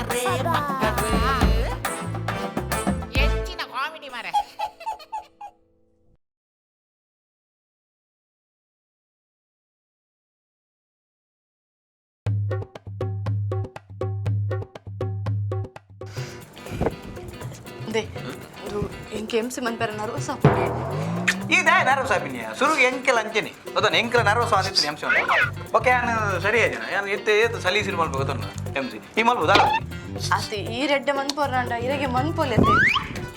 ಮಕ್ಕರೇ ಮಕ್ಕರೇ ಹೆಚ್ಚಿನ ಕಾಮಿಡಿ ಮಾರೆ. Deh, yang game sih man pernah naruh sah. Iya, naruh sapinya. Suruh engkel aja nih. Betul, engkel naruh soal itu MC. Oke, anu seri aja. Yang itu salisin mal betul na MC. Ini mal betul. Asti, ini redda man pernah anda, ini ke man pole teh.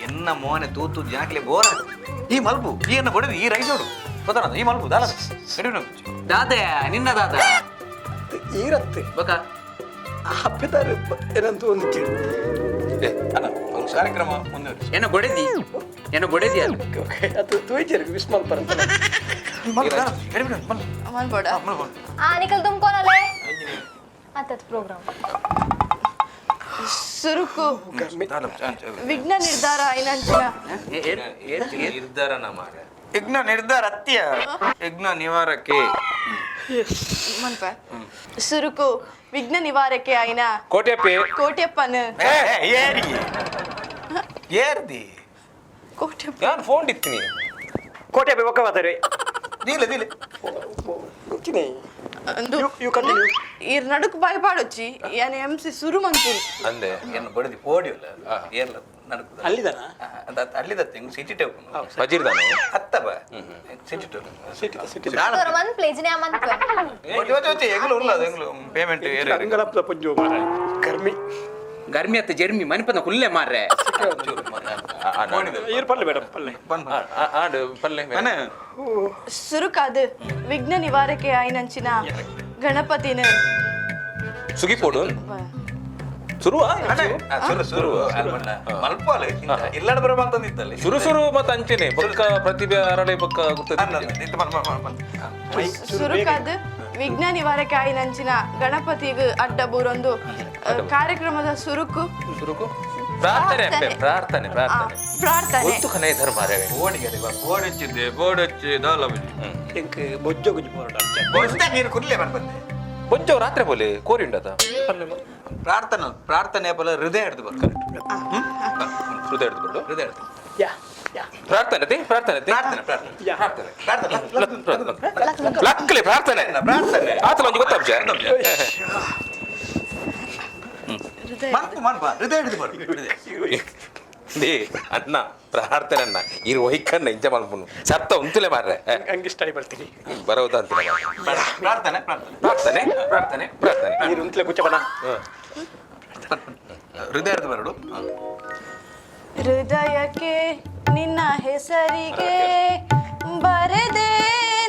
Enna mohane tutu janakle bora. Ini mal bu. Ini enna bodoh. Ini rais oru. Betul na? Ini mal bu. Dalam. Kedua na. Dada, ninna dada. Iratte. Baka. Apa tahu? Enak tuh nih. Anak, ಕಾರ್ಯಕ್ರಮ ಮುಂದೆ ಏನೋ ಬಡಿದಿ ಅಲ್ಲ Oke, tuh aja lebih small pernah. Man boda. निकल तुम कौन आले आता programme Suruhku, Vigna Nirdara ainanchina. ನಿರ್ಧಾರನ ಮಾರೆ ಯಜ್ಞ ನಿರ್ಧಾರ ಅತ್ಯ ಯಜ್ಞ ನಿವಾರಕ್ಕೆ Man pa. Suruhku, Vigna Nivarake aina. Koteppana. ಏರ್ದಿ Kotepp. ನಾನು ಫೋನ್ ಇತ್ತೀನಿ Kote apa waktu materi? ದಿಲೆ ದಿಲೆ Kini. Andu. You continue. Ir naduk bhayapadachi. Yani MC Suru manpur. ಅಂದೆ ಏನು ಬಡದಿ ಪೋಡಿಯಲ್ಲ ಏರ್ಲ ನಡಕು Alidana. ಅಲ್ಲಿದತ್ತೆ ಹಿಂಗೆ ಸಿಟಿ ಟೇಪ್ ಬಜಿರ್ದಾನೆ ಅತ್ತ ಬಾ ಸಿಟಿ ಟೇಪ್ तोर मन प्लेज ने अमन వచ్చి ఎగులు ఉన్నది ఎగులు payment Enggak apa pun juga marah. Karmi. ಗರ್ಮಿ ಅತ್ತ ಜರ್ಮಿ ಮನಿಪನ ಹುಲ್ಲೆ ಮಾರ್ರೆ Iya palle madam palle. ಆಡು ಪಲ್ಲೆ Surukadu, Vigna Nivarake ainanchina. Ganapatine. ಸುಗಿಪೋಡು ಶುರು ಸುರು ಮಲ್ಪಾಲೆ ಇಲ್ಲಡ ಬರಬಂತಂದಿತ್ತಲ್ಲಿ ಶುರು ಮತ್ತೆ ಅಂಚೆನೆ ಪಕ್ಕ ಪ್ರತಿಭೆ ಅರಳೆ ಪಕ್ಕ ಗೊತ್ತದೆ Surukadu, Vigna Nivarake ainanchina. Ganapatigu adda burondu. ಕಾರ್ಯಕ್ರಮದ ಸುರುಕು ಶುರುಕು ಪ್ರಾರ್ಥನೆ ಪ್ರಾರ್ಥನೆ ಪ್ರಾರ್ಥನೆ ಪ್ರಾರ್ಥನೆ ಒತ್ತು ಕನೆ ಧರ್ಮ ಮಾರ್ರೆ ಬೋಡಿಚ್ಚಿದ್ದೆ ಬೋಡಚ್ಚಿ ದಾಲಬಿ Yang bojo guji pora. ಬೋಡಿಸ್ತಾ ನೀರು ಕುರ್ಲೆ ಬರ್ಬಂದೆ ಬೊಂಜೋ ರಾತ್ರಿ ಬೋಲೆ ಕೋರಿ ಉಂಡದ ಪ್ರಾರ್ಥನೆ ಪಲ ಹೃದಯ ಹಿಡಿದು ಬರ್ತಾರೆ ಹೃದಯ ಹಿಡಿದು ಬಿಡು ಹೃದಯ ಹಿಡಿದು Ya, ya. ಪ್ರಾರ್ಥನೆ ಪ್ರಾರ್ಥನೆ Ya. ಲಕ್ಕಲೆ ಪ್ರಾರ್ಥನೆ ಆತಲ ಒಂದು ಗೊತ್ತಾಬ್ಜ ಹೃದಯ ಹಿಡಿದು ಬರ್ತಾರೆ ದೇ ಅಣ್ಣ ಪ್ರಾರ್ಥನೆ ಅಣ್ಣ ಇರು ವೈಕನ್ನ ಇಂಚ ಮಲ್ಪುನು ಸತ್ತ ಉಂತುಲೆ ಮಾರ್ರೆ Anggi stay bertini. ಬರೋದ ಅಂತಿಲ್ಲ ಪ್ರಾರ್ಥನೆ ಪ್ರಾರ್ಥನೆ ಪ್ರಾರ್ಥನೆ ಪ್ರಾರ್ಥನೆ Ini runtile kuca mana? ಹೃದಯ ಹಿಡಿದು ಬರಡು ಹೃದಯಕ್ಕೆ ನಿನ್ನ ಹೆಸರಿಗೆ ಬರೆದೆ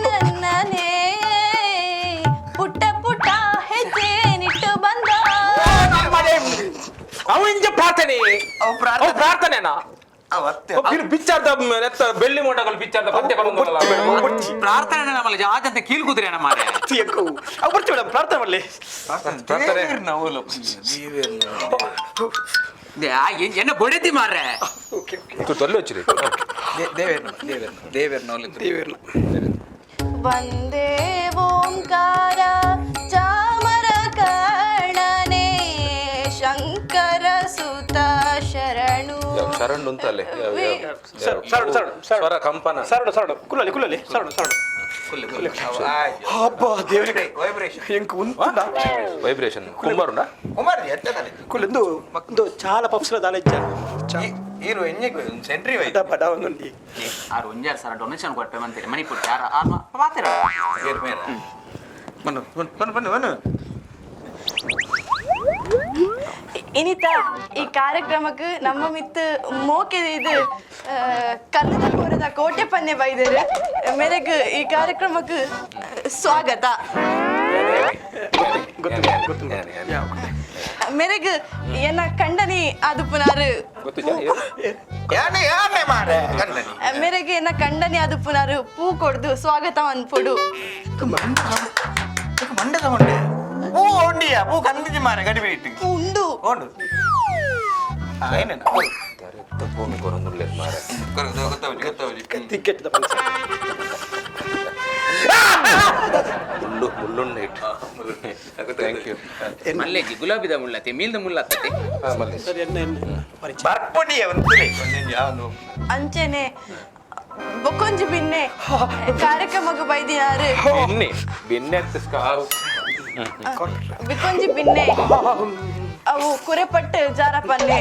ನನ್ನನೇ ಪುಟ್ಟ ಪುಟ್ಟ ಹೆಜ್ಜೆ ನಿಟ್ಟು ಬಂದ ಅವ ಇಂಚ ಪ್ರಾರ್ಥನೆ ಅವ ಪ್ರಾರ್ಥನೆನಾ ಪಿಕ್ಚರ್ದ ನೆತ್ತ ಬೆಳ್ಳಿ ಮೋಟಗಳು ಪಿಕ್ಚರ್ದ ಪದ್ಯ ಬರೋದಲ್ಲ ಪ್ರಾರ್ಥನೆ ನಮ್ಮಲ್ಲಿ ಜಾಜಂತ ಕೀಲ್ಕುದ್ರಿ ಅಣ್ಣ ಮಾರ್ರೆ Tiangku. Aku bercoba madam ಪ್ರಾರ್ಥನೆ ಮಾಡ್ಲಿ. ಪ್ರಾರ್ಥನೆ ಎನ್ನ ಬಡಿದಿ ಮಾರ್ರೆ Okay, okay. ತೊಲ್ಲೆ ಹಚ್ಚಿರಿ ದೇವೇರ್ನ ವಂದೇ ಓಂಕಾರ ಚಾಮರ ಕರ್ಣನೆ ಶಂಕರ ಸುತ ಶರಣು ಶರಣು ಅಂತ ಅಲ್ಲೇ Sardu. ಸ್ವರ ಕಂಪನ Sardu. Kulali. Sardu. Abba, devre. Vibration Yang kuntunda. Vibration ಕುಂಬಾರುಂಡ ಕುಮಾರ್ಜಿ ಎತ್ತದಲ್ಲಿ Kulendu. Ndo chala papsla dalejja. Hero ಎಣ್ಣೆಗೆ ಸೆಂಟ್ರಿ Ada pada ongondi. ಆರು ಒಂಜಾರು ಸಲ ಡೊನೇಷನ್ ಕೊಟ್ಟೆ ಮಂತೀರಿ ಮಣಿಪುರ ಯಾರು ಮಾತಾರ ಏರ್ ಮೇರ ಬನ್ನು ಇನಿತ ಈ ಕಾರ್ಯಕ್ರಮಕ್ಕೆ ನಮ್ಮ ಮಿತ್ತು ಮೋಕೆ ಇದು ಕನ್ನಡ ಕೋರದ ಕೋಟೆಪನ್ನೆ ಬೈದರು ಮೇರೆಗೆ ಈ ಕಾರ್ಯಕ್ರಮಕ್ಕೆ ಸ್ವಾಗತ ಮೇರೆಗೆ ಏನ ಕಂಡನಿ ಅದು ಪುನರ್ ಯಾನೆ ಮಾರೆ ಕನ್ನಡಿ ಮೇರೆಗೆ ಏನ ಕಂಡನಿ ಅದು ಪುನರ್ ಪೂ ಕೊಡ್ದು ಸ್ವಾಗತ ಅನ್ಪುಡು ಮಂಡದ ಹೊಂಡೆ ಪೂ ಹೊಂಡಿಯ ಪೂ ಕಂದಿಜಿ ಮಾರೆ ಗಡಿಬೆ ಇಟ್ಟು ಉಂಡು ಹೊಂಡು ಏನೇನ ಭೂಮಿ ಕೊರೊಂದುಳ್ಳೆ ಮಾರೆ ಗೊತ್ತಾವುಜಿ Tiket da pansa. ಮುಳ್ಳುಣ್ಣ ಇಟ್ಟು ಥ್ಯಾಂಕ್ ಯು ಮಲ್ಲೆಜಿ ಗುಲಾಬಿದ ಮುಳ್ಳತ್ತೆ ಮೀಲ್ದ ಮುಳ್ಳತ್ತೆ ಮಲ್ಲಿ ಸರಿ ಎನ್ನ ಪರಿಚಯ ಬರ್ಪಣಿ ಒಂದ್ಸಲಿ ಯಾವನು ಅಂಚೆನೆ ಬೊಕ್ಕೊಂಜಿ ಬಿನ್ನೆ ಕಾರ್ಯಕ್ರಮಕ್ಕೆ ಬೈದಿನಾರು ಬೆನ್ನೆ ಅಂತ ಸ್ಕಾವು ಬಿಕ್ಕೊಂಜಿ ಬಿನ್ನೆ ಅವು ಕುರೆಪಟ್ಟು ಜಾರಪನ್ನೆ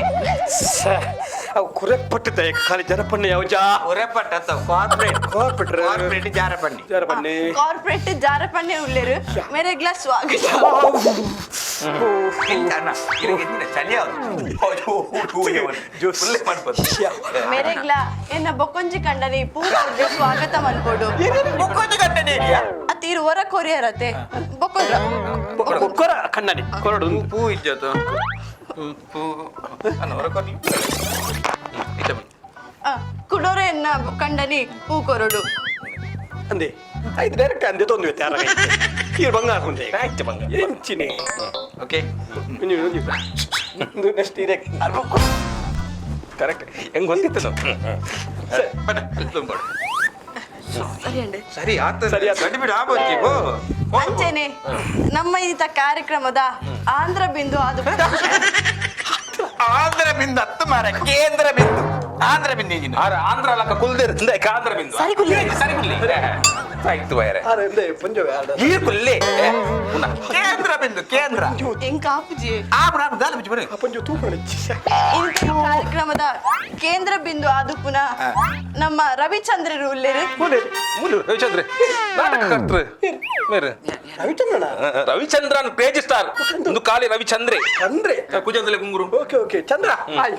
ಅವು ಕುರೆಪಟ್ಟಿದ್ದೆ ಖಾಲಿ ಜನಪಣ್ಣ ಯಾವ ಜಾ ಉರೆಪಟ್ಟ ಕಾರ್ಪೊರೇಟ್ ಕಾರ್ಪೊರೇಟ್ ಕಾರ್ಪೊರೇಟ್ ಜಾರಪಣ್ಣಿ ಜನಪಣ್ಣೆ ಕಾರ್ಪೊರೇಟ್ ಜಾರಪನ್ನೆ ಉಳ್ಳೇರು ಮೇರೆ ಗ್ಲಾಸ್ ಸ್ವಾಗತ ಚಳಿ ಫುಲ್ಲೇ ಮಾಡ್ಬೋದು ಮೇರೆ ಗ್ಲಾ ಎನ್ನ ಬೊಕ್ಕೊಂಜಿ ಕಂಡನಿ ಪೂರ ಸ್ವಾಗತ ಮನ್ಕೊಡು ಮುಕ್ಕೋದು ಗಂಟೆ ತೀರು ಹೊರ ಕೊರಿಯರತ್ತೆ ಬೊಕ್ಕೊಂಡ್ರ ಕೊರ ಕಣ್ಣನಿ ಕೊರಡು ಪೂ ಇಜ್ಜತು ಪೂ ಹೊರ ಕೊರ್ಲಿ ಕುಡೋರೆ ಎನ್ನ ಕಂಡನಿ ಪೂ ಕೊರಡು ಅಂದೆ ಐದು ಡೈರೆಕ್ಟ್ ಅಂದೆ ತೊಂದು ಯಾರ ಈ ಬಂಗಾರ ಮುಂದೆ ಆಯ್ತು ಬಂಗಾರ ಎಂಚಿನಿ ಓಕೆ ನೆಕ್ಸ್ಟ್ ಡೈರೆಕ್ಟ್ ಕರೆಕ್ಟ್ ಹೆಂಗ್ ಗೊತ್ತಿತ್ತು ಸರಿ ಅಂಡೆ ಸರಿ ಆತ ಸರಿ ಆತು. ಗಡಿಬಿಡಿ ಆಗೋಚ್ಚಿ ಹೋ ಅಂಚೆನೆ ನಮ್ಮ ಇಂಥ ಕಾರ್ಯಕ್ರಮದ ಆಂಧ್ರ ಬಿಂದು ಅದು ಆಂಧ್ರ ಬಿಂದು ಹತ್ತು ಮಾರ ಕೇಂದ್ರ ಬಿಂದು ಆಂಧ್ರ ಬಿಂದು ಈಗಿನ ಆಂಧ್ರ ಲಕ್ಕ ಕುಲ್ದಿರ್ತದೆ ಆಂಧ್ರ ಬಿಂದು ಸರಿ ಕುಲ್ಲಿ. ಸರಿ ಕುಲ್ಲಿ ಆಯ್ತು ವೈರೆ ಅಂದೆ ಪಂಜವೆ ಈ ಕುಲ್ಲಿ ಕೇಂದ್ರ ಬಿಂದು ಕೇಂದ್ರ ಎಂಕ ಆಪುಜಿ ನಾನು ಗಾಲಿ ಬಿಚ್ಚಿ ಬರೀ ಪಂಜು ತೂಪಣಿ ಇಂಥ ಕಾರ್ಯಕ್ರಮದ ಕೇಂದ್ರ ಬಿಂದು ಅದು ಪುನಃ ನಮ್ಮ ರವಿಚಂದ್ರರು ಉಳ್ಳೇರು ಮುಲು ರವಿಚಂದ್ರ ನಾಟಕಕರ್ತೃ ಮೇರೆ ರವಿಚಂದ್ರನ ರವಿಚಂದ್ರನ್ ಕ್ರೇಜಿ ಸ್ಟಾರ್ ಒಂದು ಕಾಲಿ ರವಿಚಂದ್ರೆ ಅಂದ್ರೆ ಕುಜಂತಲೆ ಗುಂಗುರು ಓಕೆ ಓಕೆ ಚಂದ್ರ ಆಯ್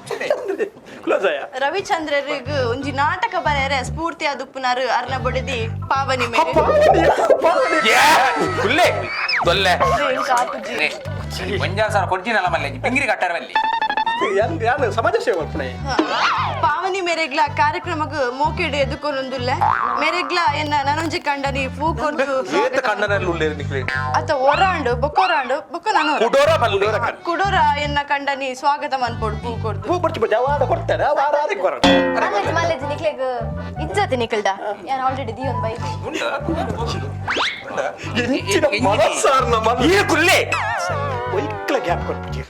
ಚಂದ್ರ ಕ್ಲೋಸ್ ಆಯ ರವಿಚಂದ್ರರಿಗೂ ಒಂಜಿ ನಾಟಕ ಬರೆಯರೆ ಸ್ಫೂರ್ತಿ ಅದು ಪುನರ್ ಅರ್ನ ಬಡಿದಿ ಪಾವನಿ ಮೇಲೆ ಕುಲ್ಲೆ ತೊಲ್ಲೆ ಎಂಕ ಆಪುಜಿ ಒಂಜಾಲ್ ಸಾವಿರ ಕೊಡ್ತೀನಲ್ಲ ಮಲ್ಲೆಜಿ ಪಿಂಗಿರಿ ಕಟ್ಟಾರವಲ್ಲಿ ಯಾನು ಸಮಾಜ ಸೇವೆ ಮಾಡ್ಪಣೆ ಪಾವನಿ ಮೇರೆಗ್ಲ ಕಾರ್ಯಕ್ರಮಕ್ಕೆ ಮೋಕೆಡೆ ಎದುಕೊಂದುಲ್ಲ ಮೇರೆಗ್ಲ ಎನ್ನ ನನೊಂಜಿ ಕಂಡನಿ ಪೂಕೊಂಡು ಏತ ಕಣ್ಣನಲ್ಲಿ ಉಳ್ಳೇರು ನಿಕ್ಲೆ ಅತ ಒರಾಂಡು ಬೊಕ್ಕೊರಾಂಡು ಬೊಕ್ಕ ನಾನು ಕುಡೋರ ಬಲ್ಲೆ ಕುಡೋರ ಎನ್ನ ಕಂಡನಿ ಸ್ವಾಗತ ಮನ್ಪೊಡು ಪೂ ಕೊಡ್ದು ಹೂ ಬರ್ಚಿ ಜವಾದ ಕೊಡ್ತಾರೆ ವಾರ ಅದಕ್ಕೆ ಬರೋಣ ಮಲ್ಲೆಜಿ ನಿಕ್ಲೆಗ್ ಇಜ್ಜತಿ ನಿಕಲ್ದ ಯಾನ್ ಆಲ್ರೆಡಿ ದಿಯೊಂದ್ ಬೈ ಎಂಚಿನ ಮನಸ್ಸಾರ್ನ ಮನ ಈ ಕುಲ್ಲೆ ಒಯ್ಕಲ ಗ್ಯಾಪ್ ಕೊಟ್ಬಿಟ್ಟು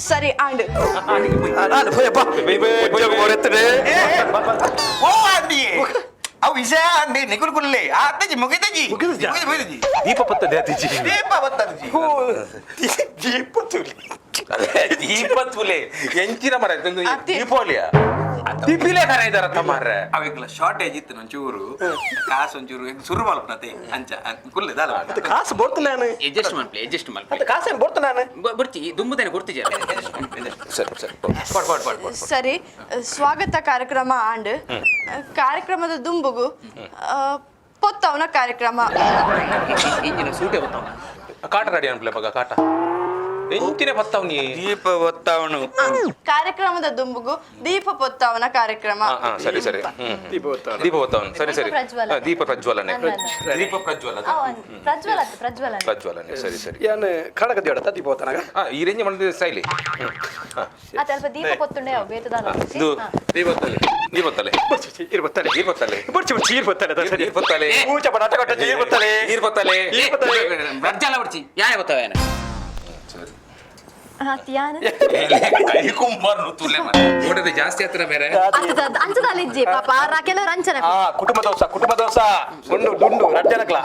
ಸರಿ ಆಂಡು ನಾನು ಭಯಪ್ಪ ಓ ಅಂದಿ ಅವು ವಿಷಯ ಅಂದಿ ನಿಕುಲ್ ಕುಲ್ಲೆ ಆತಜಿ ಮುಗಿದಜಿ ಮುಗಿದಜಿ? ಮುಗಿದಜಿ ದೀಪ ಪತ್ತದ ಅತಿಜಿ ದೀಪ ಬತ್ತದಜಿ ದೀಪ ತುಲಿ ದೀಪ ತುಲೆ ಎಂಚಿನ ಮರ ಅತಿ. ದೀಪಾವಳಿಯ ದೀಪಿಲೆ ಕರ ಇದಾರ ತಮ್ಮಾರ ಅವೆಲ್ಲ ಶಾರ್ಟೇಜ್ ಇತ್ತು ಒಂಚೂರು ಕಾಸು ಒಂಚೂರು ಶುರು ಮಲ್ಪನತೆ ಅಂಚ ಕುಲ್ಲೆ ದಾಲ ಮತ್ತೆ ಕಾಸು ಬೋಡ್ತು ನಾನು ಅಡ್ಜಸ್ಟ್ ಮಾಡ್ಲಿ ಅಡ್ಜಸ್ಟ್ ಮಾಡ್ಲಿ ಮತ್ತೆ ಕಾಸೇನು ಬೋಡ್ತು ನಾನು ಬರ್ತಿ ದುಂಬುದೇನೆ ಕೊಡ್ತಿದ್ಯ ಸರಿ ಸರಿ ಸರಿ ಸ್ವಾಗತ ಕಾರ್ಯಕ್ರಮ ಆಂಡ್ ಕಾರ್ಯಕ್ರಮದ ದುಂಬುಗು ಪೊತ್ತವನ ಕಾರ್ಯಕ್ರಮ ಇಂಜಿನ ಸೂಟೆ ಗೊತ್ತಾವ ಕಾಟ ರೆಡಿ ಅನ್ಪ್ಲೆ ಮಗ ಕಾಟ ಎಂಚಿನ ಪತ್ತಾವ್ ನೀ ದೀಪ ಒತ್ತವನು ಕಾರ್ಯಕ್ರಮದ ದುಂಬುಗು ದೀಪ ಪೊತ್ತವನ ಕಾರ್ಯಕ್ರಮ ಸರಿ ಸರಿ ದೀಪ ಹೊತ್ತವನು. ದೀಪ ಹೊತ್ತವನು ಸರಿ ಸರಿ ಪ್ರಜ್ವಲನೆ. ದೀಪ ಪ್ರಜ್ವಲನೆ ದೀಪ ಪ್ರಜ್ವಲ ಪ್ರಜ್ವಲನೆ ಪ್ರಜ್ವಲನೆ ಸರಿ ಸರಿ ಏನು ಕಡಕ ದೇವಡ ದೀಪ ಹೊತ್ತನಾಗ ಈ ರೇಂಜ್ ಮಾಡಿದ ಸ್ಟೈಲಿ ಅತ ಅಲ್ಪ ದೀಪ ಕೊತ್ತುಂಡೆ ಅವು ಬೇತದಾಲ ಇದು ದೀಪತ್ತಲೆ ದೀಪತ್ತಲೆ ಇರ್ಬತ್ತಲೆ ದೀಪತ್ತಲೆ ಬರ್ಚಿ ಬರ್ಚಿ ಇರ್ಬತ್ತಲೆ ಸರಿ ದೀಪತ್ತಲೆ ಊಚ ಪಟಾಟ ಕಟ್ಟ ಇರ್ಬತ್ತಲೆ ದೀಪತ್ತಲೆ ರಜ್ಜಾಲ ಬರ್ತಿ ಯಾಯ ಗೊತ್ತಾವ ಏನ ತ್ಯಾನ ಕೈ ಕುಂಬಾರ್ನು ತುಲೆ ಓಡದೆ ಜಾಸ್ತಿ ಹತ್ರ ಬೇರೆ ಅಂಚದಾಲ ಇಜ್ಜಿ ಪಾಪ ಕೆಲವರು ಅಂಚನ ಕುಟುಂಬ ದೋಸ ದುಂಡು ದುಂಡು ರಡ್ಜನಕ್ಲ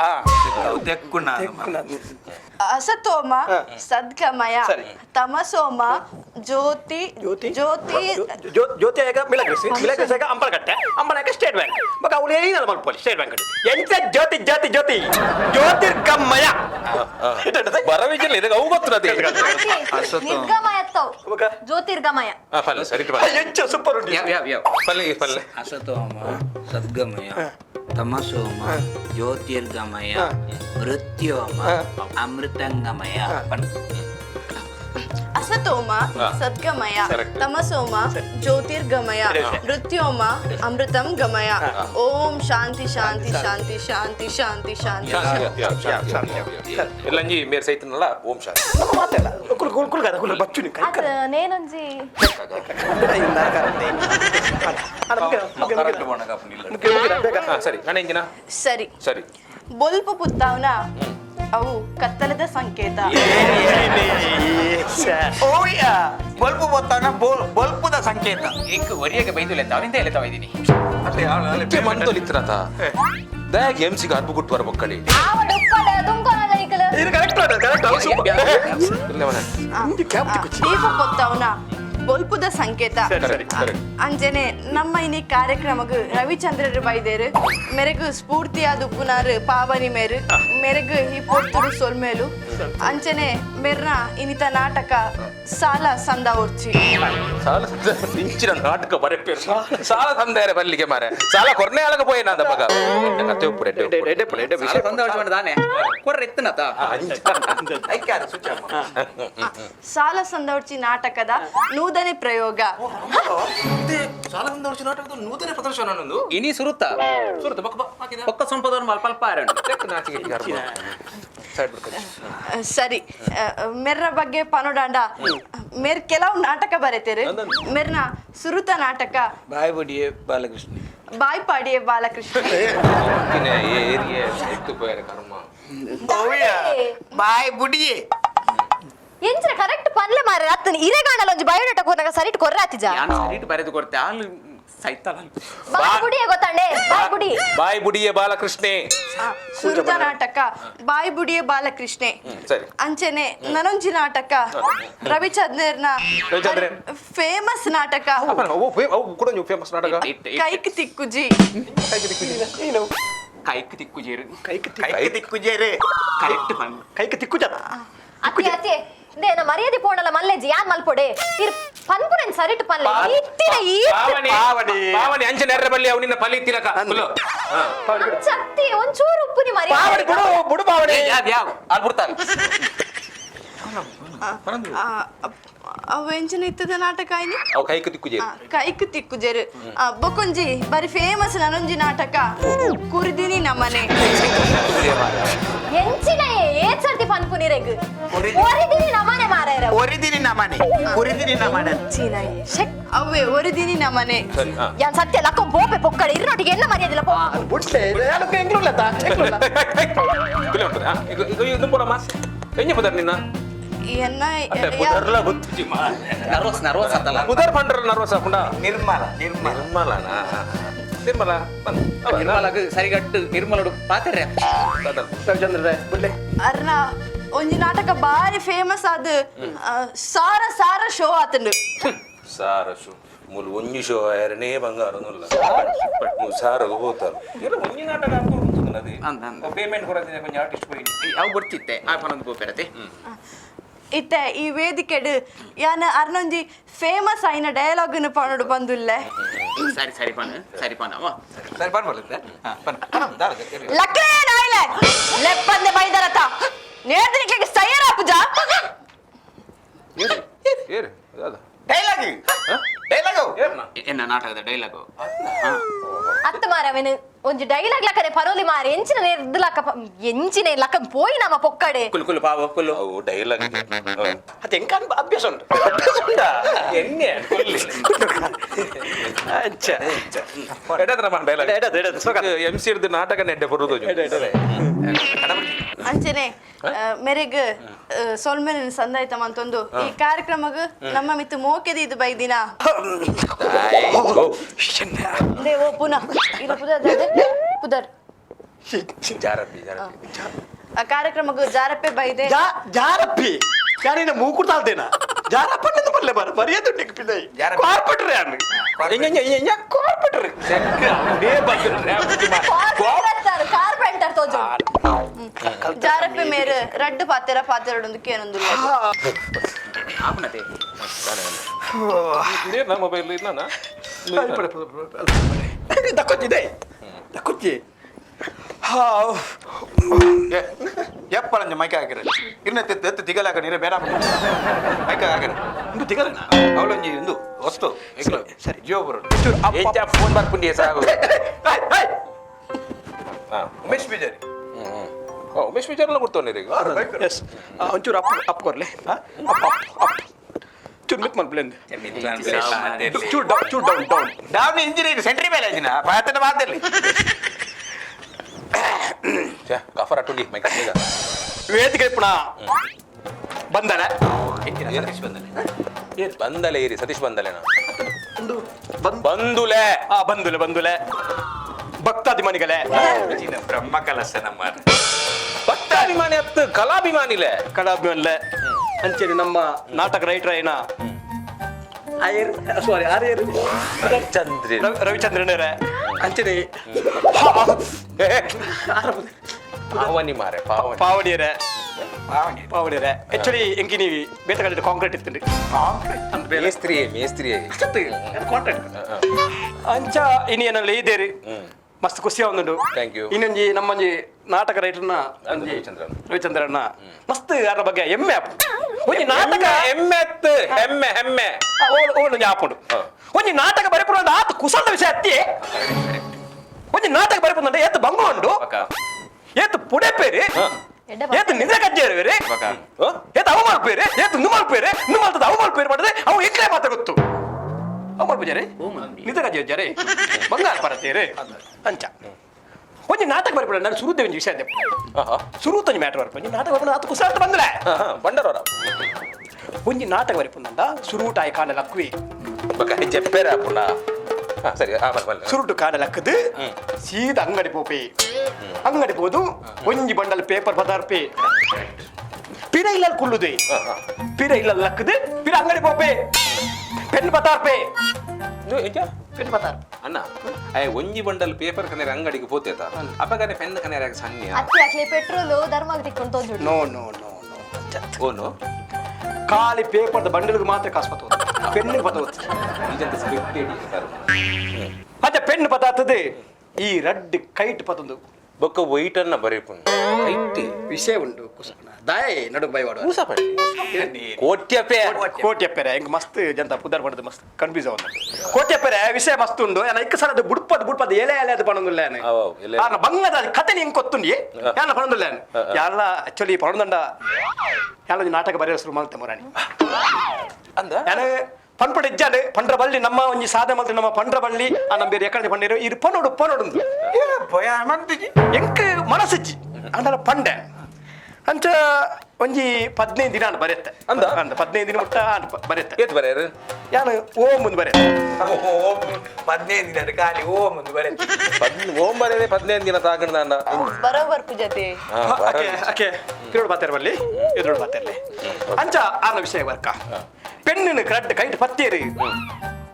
ತೆಕ್ಕುಣ್ಣ ಅಸತೋಮ ಸದ್ಗಮಯ ಸರಿ. ತಮಸೋಮ ಜ್ಯೋತಿ ಜ್ಯೋತಿ? ಜ್ಯೋತಿ ಜ್ಯೋತಿ ಆಗ ಮಿಲಗ್ರಿಸಾಗ ಅಂಬಳಗಟ್ಟೆ ಅಂಬಳಕ್ಕೆ ಸ್ಟೇಟ್ ಬ್ಯಾಂಕ್ ಮಗ ಅವಳು ಏನಿಲ್ಲ ಮಲ್ಪಲ್ಲಿ ಸ್ಟೇಟ್ ಬ್ಯಾಂಕ್ ಎಂತ ಜ್ಯೋತಿ ಜ್ಯೋತಿ ಜ್ಯೋತಿ ಜ್ಯೋತಿರ್ಗಮಯ ಬರವಿಜಿಲ್ಲ ಇದಕ್ಕೆ ಅವು ಗೊತ್ತಿರತ್ತೆ ನಿರ್ಗಮಯ ಎತ್ತವು ಮಗ ಜ್ಯೋತಿರ್ಗಮಯ ಪಲ್ಲೆ ಸರಿ ಎಂಚ ಸೂಪರ್ ಉಂಟು ಯಾವ ಪಲ್ಲೆ ಪಲ್ಲೆ ಅಸತೋಮ ಸದ್ಗಮಯ ತಮಸೋಮ ಜ್ಯೋತಿರ್ಗಮಯ ಮೃತ್ಯೋಮ ಅಮೃತಂಗಮಯ ಅಸ ಅಸತೋಮ ಸದ್ಗಮಯ ತಮಸೋಮ ಜ್ಯೋತಿರ್ಗಮಯ ಮೃತ್ಯೋಮ ಅಮೃತಂ ಗಮಯ ಓಂ ಶಾಂತಿ ಶಾಂತಿ ಶಾಂತಿ ಶಾಂತಿ ಶಾಂತಿ ಶಾಂತಿ ಎಲ್ಲಂಜಿ ಮೇರ್ ಸೈತನಲ್ಲ ಓಂ ಶಾಂತಿ ಮಾತಲ್ಲ ಕುಲ್ಕುಲ್ಗಾದ ಕುಲ ಬಚ್ಚುನಿ ಕೈ ಅದ ನೇನಂಜಿ ಸರಿ ನಾನು ಹೆಂಗಿನ ಸರಿ ಸರಿ ಬೊಲ್ಪು ಪುತ್ತಾವ್ನ ಅವು ಕತ್ತಲದ ಸಂಕೇತ ಓಯ್ಯ ಬಲ್ಪು ಗೊತ್ತಾನ ಬಲ್ಪುದ ಸಂಕೇತ ಇಂಕ್ ಒರಿಯಾಗೆ ಬೈದುಲೆ ಅವನಿಂದ ಎಲ್ಲ ತವೈದಿನಿ ಮಂದೊಲಿತ್ರತ ದಯಾಗ ಎಂಸಿಗೆ ಹಬ್ಬ ಗುಟ್ಟು ಬರ ಮಕ್ಕಳಿ ಆವಡ ಉಪ್ಪಡ ತುಂಕೋನಲ್ಲ ಈಕಲ ಇದು ಕರೆಕ್ಟ್ ದೀಪ ಪೊತ್ತವನ ಬೊಲ್ಪುದ ಸಂಕೇತ ಅಂಜನೆ ನಮ್ಮ ಇನಿ ಕಾರ್ಯಕ್ರಮಗ್ ರವಿಚಂದ್ರರು ಬೈದೇರು ಮೆರೆಗು ಸ್ಫೂರ್ತಿಯಾದ ಉಪ್ಪುನಾರು ಪಾವನಿ ಮೇರು ಮೆರೆಗು ಈ ಪೊರ್ತುರು ಸೊಲ್ಮೇಲು ಅಂಚನೆ ಮೆರ್ನ ಇನಿತ ನಾಟಕ ಸಾಲ ಸಂದ ಉರ್ಚಿ ಸಾಲ ಇಂಚಿನ ನಾಟಕ ಬರೆಪೇರು ಸಾಲ ತಂದೇರೆ ಬಲ್ಲಿಗೆ ಮಾರೆ ಸಾಲ ಕೊರ್ನೆ ಅಳಗ ಪೋಯ್ ನಾದ ಮಗ ಕತೆ ಉಪ್ಪುರೆ ವಿಷಯ ದಾನೆ ಕೊರ್ರೆ ಎತ್ತನತ ಐಕ್ಯಾರ ಸುಚ್ಚಮ್ಮ ಸಾಲ ಸಂದ ಉರ್ಚಿ ನಾಟಕದ ನೂತನ ಪ್ರಯೋಗ ಸಾಲ ತಂದ ವರ್ಷ ನಾಟಕದ ನೂತನ ಪ್ರದರ್ಶನ ಅನ್ನೊಂದು ಇನಿ ಸುರುತ್ತ ಸುರತ ಬಕ್ಕ ಪಕ್ಕ ಸಂಪದವನ್ ಮಲ್ಪ ಆರಣ ನಾಚಿಕೆ ಸೈಡ್ ಬಿಡ್ತಾರೆ ಸರಿ ಮೆರ್ನ ಬಗ್ಗೆ ಪನೋಡಾಂಡ ಮೇರ್ ಕೆಲವು ನಾಟಕ ಬರೆತೇರು ಮೆರ್ನ ಸುರುತ ನಾಟಕ ಬಾಯ್ ಬಡಿಯೇ ಬಾಲಕೃಷ್ಣ ಬಾಯ್ ಪಾಡಿಯೇ ಬಾಲಕೃಷ್ಣ ಏರಿಯಾ ಎತ್ತು ಪೋಯರ ಕರ್ಮ ಓಯ್ಯ ಬಾಯ್ ಬುಡಿಯೇ ಎಂಚ್ರ ಕರೆಕ್ಟ್ ಪನ್ಲೆ ಮಾರೆ ಅತ್ತನ ಇರೆಗಾಣಲ ಒಂಜಿ ಬಯೋಡೇಟಾ ಕೊರ್ನಾಗ ಸರಿಟ್ ಕೊರ್ರೆ ಆತಿಜ ಯಾನು ಸರಿಟ್ ಬರೆದು ಕೊಡ್ತೆ ಆಲು ಸೈತಲ್ಲ ಬಾಯ್ ಬುಡಿಯೇ ಗೊತ್ತಾಂಡೆ ಬಾಯ್ ಬುಡಿ ಬಾಯ್ ಬುಡಿಯೇ ಬಾಲಕೃಷ್ಣೆ ಸುರುತ ನಾಟಕ ಬಾಯ್ ಬುಡಿಯೇ ಬಾಲಕೃಷ್ಣೆ ಸರಿ ಅಂಚನೆ ನನೊಂಜಿ ನಾಟಕ ರವಿಚಂದ್ರನ ರವಿಚಂದ್ರನ್. ಫೇಮಸ್ ನಾಟಕ ಅವು ಕೂಡ ನೀವು ಫೇಮಸ್ ನಾಟಕ ಕೈಕ್ ತಿಕ್ಕುಜಿ ಕೈಕ್ ತಿಕ್ಕುಜೇರು ಕೈ ದಿಕ್ಕುಜೇರೆ ಕರೆಕ್ಟ್ ಪನ್ ಕೈಗೆ ತಿಕ್ಕು ಜನ ಅತಿ ಅತಿ ದೇನ ಮರ್ಯಾದೆ ಪೋಣಲ ಮಲ್ಲೆಜಿ ಯಾನ್ ಮಲ್ಪೊಡೆ ಇರ್ ಪನ್ಪುರೆನ್ ಸರಿಟ್ ಪನ್ಲೆ ಇತ್ತಿನ ಈ ಪಾವನಿ ಅಂಚೆ ನೆರ್ರೆ ಬಲ್ಲಿ ಅವನಿನ್ನ ಪಲ್ಲಿ ತಿಲಕ ಶಕ್ತಿ ಒಂಚೂರು ಉಪ್ಪುನಿ ಪಾವಡಿ ಮರ್ಯಾದೆ ಬುಡು ಪಾವಡಿ ಯಾವ ಅಲ್ಲಿ ಬಿಡ್ತಾರೆ ಅವೆಂಚನ ಇತ್ತದ ನಾಟಕ ಆಯ್ನಿ ಅವು ಕೈಕ ದಿಕ್ಕುಜೆ ಕೈಕ್ ತಿಕ್ಕುಜೆರು ಬೊಕೊಂಜಿ ಬರಿ ಫೇಮಸ್ ನನೊಂಜಿ ನಾಟಕ ಕುರಿದಿನಿ ನಮನೆ ಎಂಚಿನ ಏತ್ ಸರ್ತಿ ಪನ್ಪುನಿರೆಗ್ ಒರಿದಿನಿ ನಮನೆ ಮಾರೇರ ಒರಿದಿನಿ ನಮನೆ ಕುರಿದಿನಿ ನಮನೆ ಅವ್ವೆ ಒರಿದಿನಿ ನಮನೆ ಸರಿ ಹಾ ಯಾನ್ ಸತ್ಯ ಲಕ್ಕ ಬೋಪೆ ಪೊಕ್ಕಡೆ ಇರ್ನೊಟ್ಟಿಗೆ ಎಲ್ಲ ಮರ್ಯಾದಿಲ್ಲ ಪೋ ಬುಡ್ಲೆ ಯಾಲಕ್ಕೆ ಎಂಗ್ಲುಲ್ಲತ ಎಂಗ್ಲುಲ್ಲ ಕುಲೆ ಉಂಟು ಹಾ ಈಗ ಇದು ಪುರಮ್ಮ ಹೆಂಗೆ ಬದರ್ ನಿನ್ನ ಎನ್ನ ಬುದರ್ಲ ಬುತ್ತಿಜಿ ಮಾ ನರ್ವಸ್ ಅಂತಲ್ಲ ಬುದರ್ ಪಂಡ್ರ ನರ್ವಸ್ ಹಾಕೊಂಡ ನಿರ್ಮಲ ನಿರ್ಮಲನಾ ನಿರ್ಮಲ ಬಂದು ನಿರ್ಮಲಗ್ ಸರಿಗಟ್ಟು ನಿರ್ಮಲಡು ಪಾತ್ರೆ ರವಿಚಂದ್ರ ಬುಡ್ಲೆ ಅರ್ನ ಒಂಜಿ ನಾಟಕ ಬಾರಿ ಫೇಮಸ್ ಆದ ಸಾರ ಸಾರ ಶೋ ಆತಂಡು ಸಾರಸು ಮುಲ್ ಒಂಜಿ ಶೋ ಎರಡನೇ ಬಂಗಾರನುಲ್ಲ ಸಾರಗ ಹೋತಾರು ಇಲ್ಲ ಒಂಜಿ ನಾಟಕ ಹಾಕೊಂಡು ಅಂದ ಪೇಮೆಂಟ್ ಕೊಡೋದಿದೆ ಕೊಂಚ ಆರ್ಟಿಸ್ಟ್ ಹೋಗಿ ಅವು ಬರ್ತಿತ್ತೆ ಆ ಪನೊಂದು ಗೋಪೆರತೆ ಇತ್ತೆ ಈ ವೇದಿಕೆಡು ಯಾನ ಅರ್ನೊಂಜಿ ಫೇಮಸ್ ಆಯ್ನ ಡಯಲಾಗ್ನ ಪನೋಡು ಬಂದುಲ್ಲೆ ಸರಿ ಪನ ಅವ ಸರಿ ಪನ್ ಬರುತ್ತೆ ಲಕ್ಲೆ ನಾಯ್ಲೆ ಲೆಪ್ಪಂದೆ ಬೈದರತ ನೇರ್ದಿನಿಗೆ ಸೈಯರ ಪೂಜಾ ಏರು ಅದ ಡೈಲಾಗ್ ಎನ್ನ ನಾಟಕದ ಡೈಲಾಗು ಅತ್ತ ಮಾರವೆನು ಒಂಜಿ ಡೈಲಾಗ್ ಲಕ್ಕನೆ ಪರೋಲಿ ಮಾರೆ ಎಂಚಿನ ನೇರ್ದ ಲಕ್ಕ ಎಂಚಿನ ಲಕ್ಕ ಪೋಯಿ ನಮ್ಮ ಪೊಕ್ಕಡೆ ಕುಲು ಪಾವ ಕುಲು ಅವು ಡೈಲಾಗ್ ಅದು ಹೆಂಗ ಅಭ್ಯಾಸ ಉಂಟು ಅಭ್ಯಾಸ ಉಂಟಾ ಎಣ್ಣೆ ಡೈಲಾಗ್ ಎಂ ಸಿ ಇರ್ದು ನಾಟಕ ನೆಡ್ಡೆ ಬರುದು ಅಂಚನೆ ಮೆರೆಗ್ ಸೊಲ್ಮೆನ ಸಂದಾಯ್ತ ಮಂತೊಂದು ಈ ಕಾರ್ಯಕ್ರಮಗ್ ನಮ್ಮ ಮಿತ್ತು ಮೋಕೆದಿ ಇದು ಬೈದಿನ ದೇವೋ ಪುನಃ ಇದು ಪುದರ್ ಆ ಕಾರ್ಯಕ್ರಮಗ್ ಜಾರಪ್ಪೆ ಬೈದೆ ಜಾರಪ್ಪಿ ಯಾರಿನ ಮೂಕು ತಾಳ್ತೇನ ಜಾರಪ್ಪ ಬಲ್ಲೆ ಬಾರ ಬರಿಯದು ಪಿದೈ ಕಾರ್ಪೆಟ್ರಿ ಅನ್ನು ಕಾರ್ಪೆಟ್ರಿ ಕಾರ್ಪೆಂಟರ್ ತೋಜು ಜಾರಪ್ಪೆ ಮೇರೆ ರಡ್ಡು ಪಾತೆರಡೊಂದು ಕೇನೊಂದು ಆಪನತೆ ಇದೇ ಮೊಬೈಲ್ ಇಲ್ಲ ದಕ್ಕೊಚ್ಚಿದೆ ದಕ್ಕೊಚ್ಚಿ ಯಪ್ಪ ಎಪ್ಪಳಂಜ ಮೈಕ ಹಾಕಿರ ಇನ್ನ ಎತ್ತು ತಿಗಲಾಕ ನೀರೇ ಬೇಡ ಮೈಕ ಹಾಕಿರ ಇಂದು ತಿಗಲನ ಅವಳೊಂಜಿ ಇಂದು ವಸ್ತು ಸರಿ ಜೀವ ಬರೋದು ಫೋನ್ ಬರ್ಪುಂಡಿ ಸಾಗು ಉಮೇಶ್ ಬಿಜಾರಿ ಉಮೇಶ್ ವಿಚಾರನ ಕೊಡ್ತವನಿ ಈಗ ಎಸ್ ಒಂಚೂರು ಅಪ್ ಕೊರ್ಲೆ ಚೂರು ಮಿತ್ ಮಲ್ಪ್ಲೇಂದು ಚೂರು ಡೌನ್ ಡೌನ್ ಇಂಜಿನಿಯರ್ ಸೆಂಟ್ರಿ ಮೇಲೆ ಆಗಿನ ಪಾತನ ಮಾತಲ್ಲಿ ಕಫರ್ ಅಟ್ಟುಂಡಿ ಮೈಕ ಈಗ ವೇದಿಕೆ ಪುಣ ಬಂದನೆ ಸತೀಶ್ ಬಂದನೆ ಬಂದಲೆ ಇರಿ ಸತೀಶ್ ಬಂದಲೆನಾ ಒಂದು ಬಂದುಲೆ ಬಂದುಲೆ ಭಕ್ತಾದಿಮಾನಿಗಳೇ ಬ್ರಹ್ಮ ಕಲಶ ನಮ್ಮ ಭಕ್ತಾಭಿಮಾನಿ ಅತ್ತು ಕಲಾಭಿಮಾನಿಲೆ ಕಲಾಭಿಮಾನಿಲೆ ಅಂಚೇರಿ ನಮ್ಮ ನಾಟಕ ರೈಟರ್ ಏನ ಚಂದ್ರಿ ರವಿಚಂದ್ರನರೇ ಅಂಚನೆ ಪಾವನಿ ಮಾರೆ ಪಾವಣಿಯರೇ ಆಕ್ಚುಲಿ ಎಂಕಿ ನೀವು ಬೇತಗಡೆ ಕಾಂಕ್ರೀಟ್ ಇರ್ತೀನಿ ಮೇಸ್ತ್ರಿ ಕಾಂಟ್ರಾಕ್ಟ್ ಅಂಚ ಇನ್ನೇನಲ್ಲಿ ಇದ್ದೇರಿ ಮಸ್ತ್ ಖುಷಿ ಒಂದುಂಡು Thank you. ಇನ್ನೊಂಜಿ ನಮ್ಮಂಜಿ ನಾಟಕ ರೈಟರ್ನ ರವಿಚಂದ್ರಣ್ಣ ಮಸ್ತ್ ಅದ್ರ ಬಗ್ಗೆ ಹೆಮ್ಮೆ ಒಂಜಿ ನಾಟಕ ಹೆಮ್ಮೆ ಓಣಿ ಆಪುಂಡು ಒಂಜಿ ನಾಟಕ ಬರೆಪುರ ಆತ ಕುಸಲ ವಿಷಯ ಅತ್ತಿ ಒಂಜಿ ನಾಟಕ ಬರೆಪುಂಡ ಏತ್ ಬಂಗು ಉಂಡು ಏತ್ ಪುಡೆಪೇರಿ ಏತ್ ನಿದ್ರೆ ಕಜ್ಜೇರಿ ಏತ್ ಅವ ಮಲ್ಪೇರಿ ಏತ್ ನು ಮಲ್ಪೇರಿ ನು ಮಲ್ತದ ಅವ ಮಲ್ಪೇರಿ ಮಾಡಿದ್ರೆ ಅವು ಇಕ್ಲೆ ಮಾತ್ರ ಗೊತ್ತು ಅವ ಮಲ್ಪಜಾರೆ ನಿದ್ರೆ ಕಜ್ಜೇರಿ ಬಂಗಾರ ಪರತ್ತೇರಿ ಅಂಚ ಒಂಜಿ ನಾಟಕ ಬರೆಪುರ ನಾನು ಸುರುದ್ದೆ ಒಂಜಿ ವಿಷಯ ಸುರುತ್ತೊಂಜಿ ಮ್ಯಾಟರ್ ಬರ್ಪಂಜಿ ನಾಟಕ ಬರೆಪುರ ಆತ ಕುಸಲ ಬಂದ್ರೆ ಬಂಡರವರ ಒಂಜಿ ನಾಟಕ ಬರೆಪುಂಡ ಸುರುಟಾಯಿ ಕಾಲ ಲಕ್ವಿ చెప్పారా అప్పుడు సరే ಸುರುಟು ಕಾಲ ಲಕ್ಕದು ಸೀದ ಅಂಗಡಿ ಪೋಪೆ ಅಂಗಡಿ పోదు ಒಂಜಿ ಬಂಡಲ್ ಪೇಪರ್ ಪದಾರ್ಪೆ ಪಿರ ಇಲ್ಲ ಕುಳ್ಳುದೆ ಪಿರ ಇಲ್ಲ ಲಕ್ಕದು ಪಿರ ಅಂಗಡಿ ಪೋಪೆ ಪೆನ್ ಪದಾರ್ಪೆ ಪೆನ್ ಪದಾರ್ ಅಣ್ಣ ಒಂಜಿ ಬಂಡಲ್ ಪೇಪರ್ ಕನೇರ ಅಂಗಡಿಗೆ పోతేత ಅಪ್ಪಗನೆ ಪೆನ್ ಕನೇರ ಸಣ್ಣ ಅತ್ತೆ ಪೆಟ್ರೋಲ್ ಧರ್ಮಕ್ಕೆ ತಿಕ್ಕೊಂಡು ತೋಜುಡು ನೋ ಓನು ಖಾಲಿ ಪೇಪರ್ದ ಬಂಡಲ್ಗೆ ಮಾತ್ರ ಕಾಸು ಪತ್ತ ಪೆನ್ನಿಗೆ ಪತ್ತ ಇದಂತ ಸ್ಕ್ರಿಪ್ಟೆಡ್ ಸರ್ ಮತ್ತೆ ಪೆನ್ ಪದಾರ್ಥದ ಈ ರಡ್ ಕೈಟ್ ಪತ್ತೊಂದು ಬೊಕ್ಕ ವೈಟ್ ಅನ್ನ ಬರೆಪುಂಡು ಕೈಟ್ ವಿಷಯ ಉಂಡು ಕುಸಕನ ದಾಯ್ ನಡುಗ್ ಬೈ ವಾಡುವ ಕೋಟ್ಯಪ್ಪೆರೆ ಹೆಂಗ್ ಮಸ್ತ್ ಜಂತ ಪುದರ್ ಪಡೆದು ಮಸ್ತ್ ಕನ್ಫ್ಯೂಸ್ ಅವನು ಕೋಟ್ಯಪ್ಪೆರೆ ವಿಷಯ ಮಸ್ತ್ ಉಂಡು ಏನ ಇಕ್ಕ ಸಲ ಬುಡ್ಪದ ಎಲೆ ಅದು ಪಣೊಂದುಲ್ಲ ಆನ ಬಂಗದ ಕತೆ ಹೆಂಗ್ ಕೊತ್ತುಂಡಿ ಯಾನ ಪಣೊಂದುಲ್ಲ ಯಾಲ ಆಕ್ಚುಲಿ ಪಣೊಂದಂಡ ಯಾಲ ನಾಟಕ ಬರೆಯೋ ಶುರು ಮಾಡ್ತೆ ಮೊರಾಣಿ ಅಂದ ಯಾನ ಪನ್ಪಡ ಇಜ್ಜಾಡು ಪಂಡ್ರ ಬಳ್ಳಿ ನಮ್ಮ ಒಂಜಿ ಸಾಧನೆ ಮಾಡ್ತಾರೆ ನಮ್ಮ ಪಂಡ್ರ ಬಳ್ಳಿ ಆ ನಂಬೇರು ಎಕಡೆ ಪಂಡಿರು ಇದು ಪನೋಡು ಎಂಕ್ ಮನಸ್ಸಿಜ್ಜಿ ಅಂದಲ್ಲ ಪಂಡೆ ಅಂಚ ಒಂಜಿ 15 ದಿನ ಬರೆಯುತ್ತೆ ಅಂದ 15 ದಿನ ಮುಟ್ಟ ಬರೆಯುತ್ತೆ ಏತ್ ಬರೆಯರು ಯಾನು ಓ ಮುಂದೆ ಬರೆಯುತ್ತೆ 15 ದಿನ ಖಾಲಿ ಓ ಮುಂದೆ ಬರೆಯುತ್ತೆ ಓಂ ಬರೆಯದೆ 15 ದಿನ ತಾಗಣ್ಣ ಅಣ್ಣ ಬರೋಬರ್ ಪೂಜತೆ ಅಕೆ ತಿರುಳು ಬಾತೇರ್ ಬಲ್ಲಿ ಎದುರು ಬಾತೇರ್ಲಿ ಅಂಚ ಆನ ವಿಷಯ ವರ್ಕ ಪೆನ್ನಿನ ಕರೆಕ್ಟ್ ಕೈಟ್ ಪತ್ತೇರಿ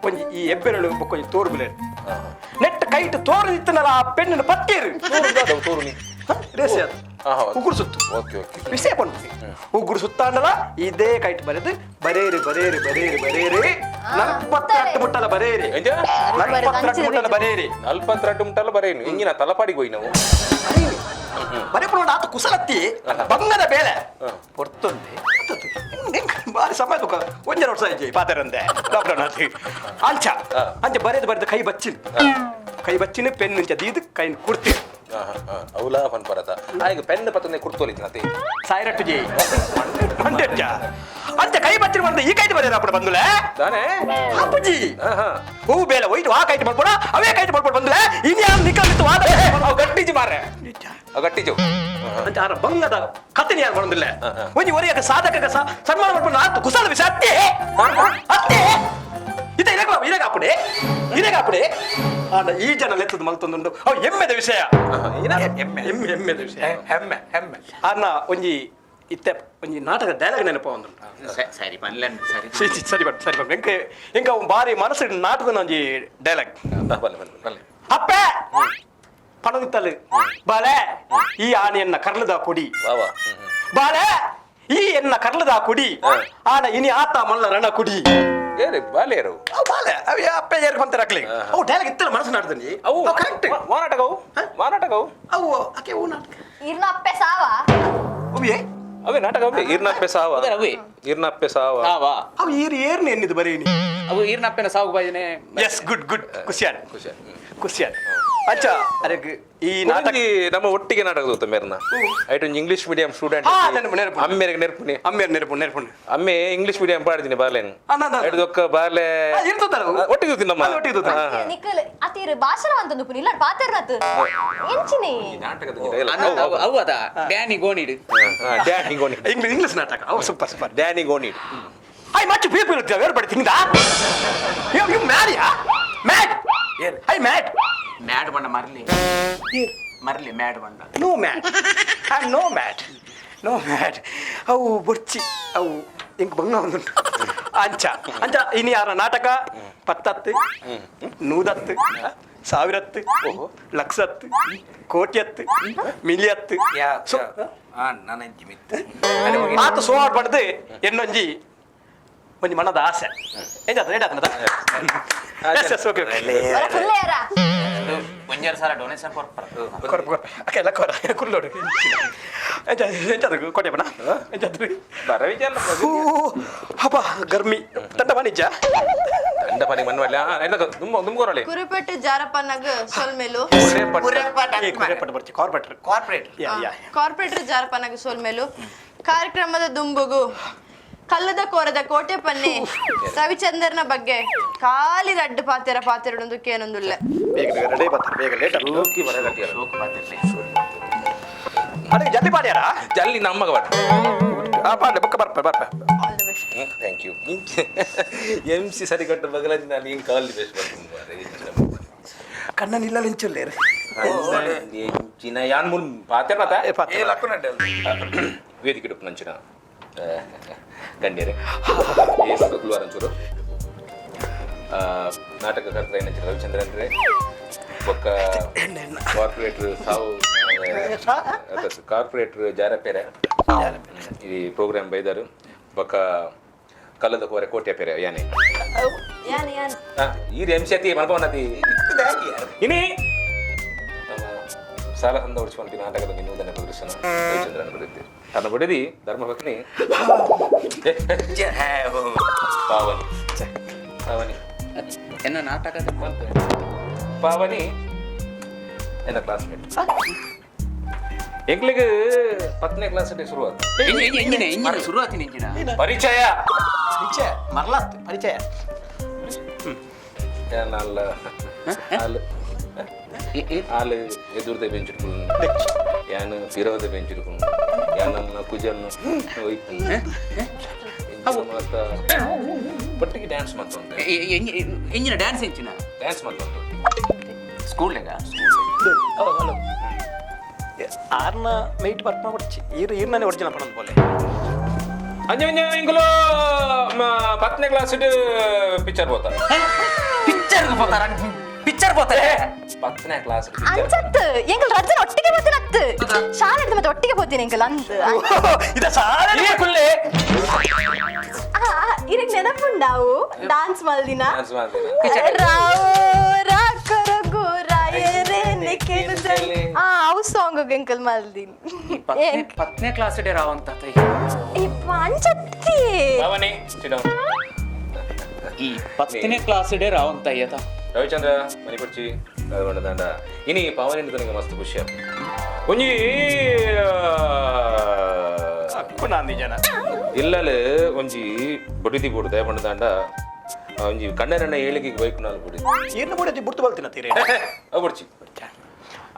ಒಂಜಿ ಈ ಎಬ್ಬೆರಳು ಬೊಕ್ಕೊಂಜಿ ತೋರು ಬಿಲೆ ನೆಟ್ ಕೈಟ್ ತೋರು ಇತ್ತನಲ್ಲ ಆ ಪೆನ್ನಿನ ಪತ್ತೇರಿ ತೋರು ನೀ ರೇಸಿ ಅದು ಉಗುರು ಸುತ್ತು ಓಕೆ ವಿಷಯ ಪಂಡ್ತಿ ಉಗುರು ಸುತ್ತಾಂಡಲ ಇದೇ ಕೈಟ್ ಬರೆದು ಬರೇರಿ 42 ಮುಟ್ಟಲ ಬರೇರಿ 42 ಮುಟ್ಟಲ ಬರೇರಿ 42 ಮುಟ್ಟಲ ಬರೇನು ಇಂಗಿನ ತಲಪಾಡಿಗೆ ಹೋಗಿ ನಾವು ಬರೆಪುಣ ಆತ ಕುಸಲತ್ತಿ ಬಂಗದ ಬೇಳೆ ಪೊರ್ತೊಂದೆ ಬಾರಿ ಸಮಯ ತುಕ ಒಂಜರ ವರ್ಷ ಇಜ್ಜಿ ಪಾತರಂದೆ ಅಂಚ ಬರೆದು ಕೈ ಬಚ್ಚಿನ ಪೆನ್ ಇಂಚ ದೀದು ಕೈ ಕುಡ್ತಿ ಅವಲ ಫನ್ ಪರತ ಆಗ ಪೆನ್ ಪತ್ತನೆ ಕುಡ್ತೋಲಿದ್ನತೆ ಸಾಯಿರಟ್ಟು ಜಿ ಮಂಡ್ಯ ಅಂಚ ಕೈ ಬಚ್ಚಿನ ಬಂದ ಈ ಕೈಟ್ ಬರೆಯರ ಅಪ್ಪಡ ಬಂದುಲೆ ತಾನೇ ಅಪ್ಪಜಿ ಹೂ ಬೇಲೆ ಒಯ್ದು ಆ ಕೈಟ್ ಮಾಡ್ಬೋಡ ಅವೇ ಕೈಟ್ ಮಾಡ್ಬೋದು ಬಂದುಲೆ ಇನ್ಯಾವ ನಿಕಲಿತ್ತು ವಾದ ಅವು ಗಟ್ಟಿಜಿ ಮಾರೆ ಗಟ್ಟಿಜು ಅಂತ ಆರ ಬಂಗದ ಕಥೆನಿ ಯಾರು ಮಾಡೋದಿಲ್ಲ ಒಂಜಿ ಒರಿಯಾಗ ಸಾಧಕ ಸನ್ಮಾನ ಮಾಡ್ಕೊಂಡು ಆತು ಕುಸಲ ವಿಷಯ ಅತ್ತೆ ಇದ ಇರಗ ಅಪ್ಪಡೆ ಆಡ ಈ ಜನ ಲೆತ್ತದ ಮಲ್ತೊಂದುಂಡು ಅವು ಎಮ್ಮೆದ ವಿಷಯ ಎಮ್ಮೆದ ವಿಷಯ ಹೆಮ್ಮೆ ಆರ್ನ ಒಂಜಿ ಇತ್ತೆ ಒಂಜಿ ನಾಟಕ ಡೈಲಾಗ್ ನೆನಪ ಒಂದು ಸರಿ ಪನ್ಲೆನ್ ಸರಿ ಬಟ್ ಎಂಕ ಬಾರಿ ಮನಸ್ಸು ನಾಟಕದ ಒಂಜಿ ಡೈಲಾಗ್ ಅಪ್ಪೆ ಪಣದಿತ್ತಲು ಬಾಲೆ ಈ ಆನೆಯನ್ನ ಕರ್ಲದ ಕೊಡಿ ಬಾಲೆ ಈ ಎನ್ನ ಕರ್ಲದ ಕೊಡಿ ಆನ ಇನಿ ಆತ ಮಲ್ಲ ರಣ ಕುಡಿ ಏರಿ ಬಾಲೇರು ಬಾಲೆ ಅವ ಅಪ್ಪೆ ಏರ್ ಬಂತ ರಕ್ಲಿ ಅವು ಡೈಲಾಗ್ ಇತ್ತಲ್ಲ ಮನಸ್ಸು ನಾಡ್ದನಿ ಅವು ಕರೆಕ್ಟ್ ಮಾನಾಟಕವು ಅವು ಅಕೆ ಅವು ನಾಟಕ ಇರ್ನ ಅಪ್ಪೆ ಸಾವ ಒಬ್ಬಿಯೇ ಅವೇ ನಾಟಕ ಅವೇ ಈರ್ನಪ್ಪೆ ಸಾವ ಅದೇ ಅವೇ ಈರ್ನಪ್ಪೆ ಸಾವ ಸಾವಾ ಅವು ಏರ್ನ ಎನ್ನಿದು ಬರೀನಿ ಅವು ಈರ್ನಪ್ಪೆನ ಸಾವು ಬಾಯಿನೆ ಎಸ್ ಗುಡ್ ಖುಷಿಯಾನ್ ಖುಷಿ ಖುಷಿಯಾನ್ ಅಚ್ಚ ಅದಕ್ಕೆ ಈ ನಾಟಕ ನಮ್ಮ ಒಟ್ಟಿಗೆ ನಾಟಕ ಹೋಗ್ತ ಮೇರ್ನ ಐಟ್ ಒಂದು ಇಂಗ್ಲಿಷ್ ಮೀಡಿಯಂ ಸ್ಟೂಡೆಂಟ್ ಅಮ್ಮೆರಿಗೆ ನೆರ್ಪುನಿ ಅಮ್ಮೇರ್ ನೆರಪು ಅಮ್ಮೆ ಇಂಗ್ಲಿಷ್ ಮೀಡಿಯಂ ಪಾಡ್ತೀನಿ ಬಾರ್ಲೇನು ಐದು ಒಕ್ಕ ಬಾರ್ಲೆ ಒಟ್ಟಿಗೆ ಹೋಗ್ತೀನಿ ನಮ್ಮ ನಿಖಲ್ ಅತೀರ್ ಭಾಷಣ ಅಂತಂದು ಪುನಿ ಇಲ್ಲ ಪಾತೆರ್ನತ್ ಎಂಚಿನಿ ಅವು ಅದ ಡ್ಯಾನಿ ಗೋಣಿಡು ಡ್ಯಾನಿ ಗೋನಿ ಇಂಗ್ಲಿಷ್ ನಾಟಕ ಅವು ಸೂಪರ್ ಡ್ಯಾನಿ ಗೋನಿ I much people everybody that you mad I mad mad ಬಂಡ ಮರ್ಲಿ ಮರ್ಲಿ ಮ್ಯಾಡ್ ಬಂಡ no mad I'm no mad ಅವು ಬೊರ್ಚಿ ಅವು ಇಂಕ್ ಬಂಗ ಒಂದುಂಟು ಅಂಚ ಇನಿ ಯಾರ ನಾಟಕ ಪತ್ತತ್ತು ನೂದತ್ತು ಸಾವಿರತ್ತು ಲಕ್ಷತ್ತು ಕೋಟಿಯತ್ತು ಮಿಲಿಯತ್ತು ಆತ ಸೋಮಾರು ಪಡೆದು ಎನ್ನೊಂಜಿ ಒಂಜಿ ಮನದ ಆಸೆ ಏನಾದ ಫುಲ್ ಯಾರ ಒಂಜಾರು ಸಲ ಡೊನೇಷನ್ ಕುಲ್ಲೋಡು ಎಂಚದು ಕೊಟ್ಟೆಪ್ಪನ ಎಂಚದು ಹಬ್ಬ ಗರ್ಮಿ ತಂಡ ವಾಣಿಜ್ಯ ಅಂಡ ಪನಿ ಮನ್ವಲ್ಲ ತುಂಬಕೋರಳಿ ಕುರುಪೆಟ್ಟು ಜಾರಪ್ಪನಾಗ ಸೊಲ್ಮೇಲು ಕಾರ್ಪೊರೇಟರ್ ಜಾರಪ್ಪನಾಗ ಸೊಲ್ಮೇಲು ಕಾರ್ಯಕ್ರಮದ ದುಂಬುಗು ಕಲ್ಲದ ಕೋರದ ಕೋಟೆ ಪನ್ನೆ ರವಿಚಂದ್ರನ ಬಗ್ಗೆ ಖಾಲಿ ರಡ್ಡು ಪಾತೆರಡೊಂದು ಕೇನೊಂದುಲ್ಲ ಜಲ್ದಿ ಪಾಡ್ಯಾರ ಜಲ್ಲಿ ನಮ್ಮಗ ಪಾಡ್ಲೆ ಬೊಕ್ಕ ಬರ್ಪ ಥ್ಯಾಂಕ್ ಯು MC ಸರಿಕಟ್ಟು ಬಗಲದಿ ನಾನು ಹಿಂಗೆ ಕಾಲ್ ಬೇಸ್ ಕಣ್ಣ ನಿಲ್ಲಲೆಂಚುಲ್ಲೇರು ಚಿನ್ನ ಯಾನ್ ಮುನ್ ಪಾತೆರ್ನತ ವೇದಿಕೆ ಡುಪ್ಪು ನಂಚಿನ ಗಣ್ಯರೇ ಕುಲ್ವಾರಂಚೂರು ನಾಟಕಕರ್ತ ಏನಂತ ರವಿಚಂದ್ರನ್ ರೇ ಒಕ್ಕ ಕಾರ್ಪೊರೇಟರ್ ಸಾವು ಕಾರ್ಪೊರೇಟರ್ ಜಾರಪೇರೆ ಈ ಪ್ರೋಗ್ರಾಮ್ ಬೈದಾರು ಒಕ್ಕ ಕಲ್ಲದ ಕೋರೆ ಕೋಟೆ ಪೇರೆ ಯಾನೆ ಈ MC ಅತಿ ಮಲ್ಪವನತಿ ಇನಿ ನಮ್ಮ ಸಾಲ ಸಂದ ಉಳಿಸ್ಕೊಂತೀವಿ ನಾಟಕದ ವಿನೋದನ ಪ್ರದರ್ಶನ ರವಿಚಂದ್ರನ್ ಬರುತ್ತೆ ತನ್ನ ಬಡಿದಿ ಧರ್ಮಪತ್ನಿ ಪಾವನಿ ಪಾವನಿ ಎನ್ನ ನಾಟಕದ ಪಾವನಿ ಎನ್ನ ಕ್ಲಾಸ್ಮೇಟ್ ಎಂಕ್ಲಿಗೆ 10ನೇ ಕ್ಲಾಸ್ ಶುರುವಾತ ಎಂಜಿನ ಶುರುವಾತಿನ ಎಂಜಿನ ಪರಿಚಯ ಮರ್ಲಾತ್ ಪರಿಚಯ ಆಳು ಎದುರ್ದೆ ಬೆಂಚಿಡ್ಕೊಂಡು ಯಾನು ಪಿರವದ ಬೆಂಚಿಡ್ಕೊಂಡು ಯಾನನ್ನ ಕುಜನ್ನು ಮಾತ ಒಟ್ಟಿಗೆ ಡ್ಯಾನ್ಸ್ ಮಾಡ್ತಂತೆ ಎಂಜಿನ ಡ್ಯಾನ್ಸ್ ಎಂಚಿನ ಡ್ಯಾನ್ಸ್ ಮಾಡ್ತಂತ ಸ್ಕೂಲ್ನಾಗ ಆರ್ನ ಮೈಟ್ ಬರ್ಪ ಕೊಡ್ಚಿ ಈರ್ನೇ ಒರಿಜಿನಲ್ ಪಡೋದು ಬೋಲೆ ಅಂಜ ಇಂಗ್ಲೋ 10ನೇ ಕ್ಲಾಸ್ ಪಿಕ್ಚರ್ పోతా ಪಿಕ್ಚರ್ పోతారా 10ನೇ ಕ್ಲಾಸ್ ಅಂಚತ್ ಎಂಕಲ್ ರಜನ ಒಟ್ಟಿಗೆ ಬರ್ತೀನತ್ತು ಶಾಲೆ ಮತ್ತೆ ಒಟ್ಟಿಗೆ ಬರ್ತೀನಿ ಎಂಕಲ್ ಅಂದ್ ಇದ ಸಾಲ ಕುಲ್ಲೆ ಇರಕ್ ನೆನಪುಂಡಾವು ಡಾನ್ಸ್ ಮಲ್ದಿನ ಡ್ಯಾನ್ಸ್ ಮಾಡ್ತೀನಿ ರಾವೋ ರಾಕರಗು ರಾಯರೆ ನೆಕೆನು ಜಲ್ಲಿ ಅವು ಸಾಂಗ್ ಎಂಕಲ್ ಮಲ್ದಿನ್ 10ನೇ ಕ್ಲಾಸ್ ಡೇ ರಾವಂತ ಇಪ್ಪ ಅಂಚತ್ತಿ ಪಾವನಿ sit down ಈ 10ನೇ ಕ್ಲಾಸ್ ಡೇ ರಾವಂತ ಅಯ್ಯತ ರವಿಚಂದ್ರ ಮನಿ ಕೊಡ್ಚಿ ಅದೊಂದು ದಂಡ ಇನಿ ಪಾವನಿ ನನಗೆ ಮಸ್ತ್ ಖುಷಿ ಒಂಜಿ ನಾನು ಜನ ಇಲ್ಲಲೆ ಒಂಜಿ ಬಡಿದಿ ಬೋಡು ದಯಪಂಡ ದಂಡ ಒಂಜಿ ಕಣ್ಣರಣ್ಣ ಏಳಿಗೆಗೆ ಬೈಕ್ ನಾಲ್ ಬಡಿದಿ ಏನು ಬುಡತಿ ಬುಡ್ತು ಬಲ್ತಿನ ತೀರಿ ಅವು ಬಡ್ಚಿ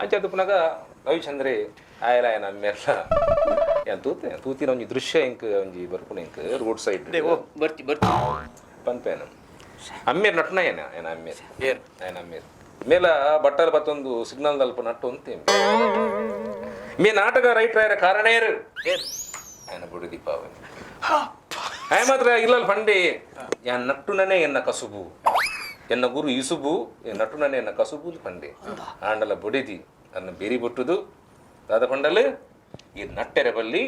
ಅಂಚೆ ತುಪ್ಪನಾಗ ರವಿಚಂದ್ರೆ ಆಯಲಾಯನ ಅಮ್ಮೆಲ್ಲ ಯಾನ್ ತೂತಿನ ಒಂಜಿ ದೃಶ್ಯ ಇಂಕ್ ಒಂಜಿ ಬರ್ಪುಣ ಇಂಕ್ ರೋಡ್ ಸೈಡ್ ಬರ್ತಿ ಪನ್ಪೇನ ಅಮ್ಮೇರ್ ನಟ್ನ ಏನ ಅಮ್ಮೇರ್ ಏನ ಅಮ್ಮೇರ್ ಮೇಲ ಬಟ್ಟಲು ಬತ್ತೊಂದು ಸಿಗ್ನಲ್ ದಲ್ಪ ನಟ್ಟು ಅಂತ ಮೇ ನಾಟಕ ರೈಟರ್ ಕಾರಣ ಏರು ఆయన బుడి దీపావళి ఆయన మాత్రం ఇళ్ళ పండి నట్టుననే ఎన్న కసుబు ఎన్న గురు ఇసుబు నట్టుననే ఎన్న కసుబు పండి ఆండల బుడిది అన్న ಬೇರಿ ಬೊಟ್ಟುದು ದಾದ ಪಂಡಲು ಈ ನಟ್ಟೆರೆ ಬಲ್ಲಿ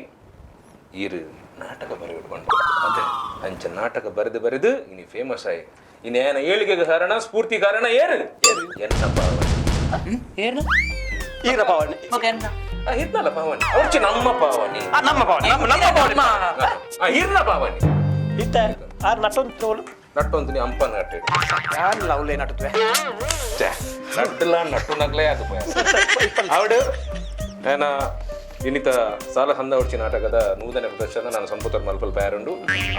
ಈರು ನಾಟಕ ಬರೆಯುಕೊಂಡು ಅದೇ ಅಂಚ ನಾಟಕ ಬರೆದು ಇನಿ ಫೇಮಸ್ ಆಯ್ ಇನ್ನೇನ ಏಳಿಗೆಗೆ ಕಾರಣ ಸ್ಫೂರ್ತಿ ಕಾರಣ ಏರು ಎನ್ನ ಪಾವನಿ ಏನು ಈರ ಪಾವನಿ ಹಿರ್ನಲ್ಲ ಪಾವನಿ ಅವರ್ಚಿ ನಮ್ಮ ಪಾವನಿ ನಮ್ಮ ಪಾವನಿ ನಮ್ಮ ಪಾವನಿ ಹಿರ್ನ ಪಾವನಿ ಇತ್ತ ಆರು ನಟ್ಟೊಂದು ತೋಲು ನಟ್ಟೊಂದು ನೀ ಅಂಪನ್ ಕಟ್ಟಿಡು ಯಾರು ಅವಲೇ ನಟ್ಟುವೆ ನಟ್ಟಲ್ಲ ನಟ್ಟು ನಗ್ಲೇ ಅದು ಅವಡು ಏನ ಇನ್ನಿತ ಸಾಲ ಹಂದ ಹೊಡ್ಚಿ ನಾಟಕದ ನೂತನ ಪ್ರದರ್ಶನ ನಾನು ಸಂಪುಟರ್ ಮಲ್ಪಲ್ ಪ್ಯಾರುಂಡು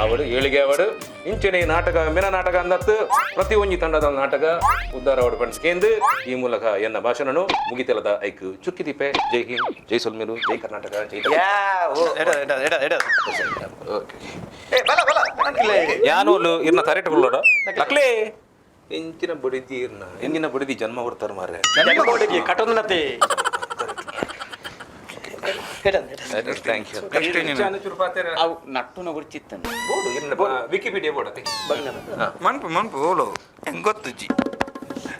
ಅವಡು ಏಳಿಗೆ ಅವಡು ಇಂಚೆನೆ ಈ ನಾಟಕ ಮೆನ ನಾಟಕ ಅಂದತ್ತು ಪ್ರತಿ ಒಂಜಿ ತಂಡದ ನಾಟಕ ಉದ್ದಾರ ಅವಡು ಪಡಿಸ್ಕೇಂದು ಈ ಮೂಲಕ ಎನ್ನ ಭಾಷಣನು ಮುಗಿತೆಲದ ಐಕ್ ಚುಕ್ಕಿ ದೀಪೆ ಜೈ ಹಿಂದ್ ಜೈ ಸೊಲ್ಮೇರು ಜೈ ಕರ್ನಾಟಕ ಜೈ ಯಾನೋಲು ಇರ್ನ ತರೆಟುಕೊಳ್ಳೋಡ ಅಕ್ಲೇ ಎಂಚಿನ ಬಡಿದಿ ಇರ್ನ ಎಂಜಿನ ಬಡಿದಿ ಜನ್ಮ ಕೊಡ್ತಾರ ಮಾರ್ರೆ ಕಟ್ಟೊಂದನತೆ ಥ್ಯಾಂಕ್ ಯು ಅವು ನಟ್ಟುನ ಗುರ್ಚಿತ್ತಂದು ಬೋರ್ಡು ಇರ್ನ ವಿಕಿಪೀಡಿಯಾ ಬೋರ್ಡತಿ ಮನ್ಪು ಮನ್ಪು ಓಲು ಹೆಂಗ್ ಗೊತ್ತುಜ್ಜಿ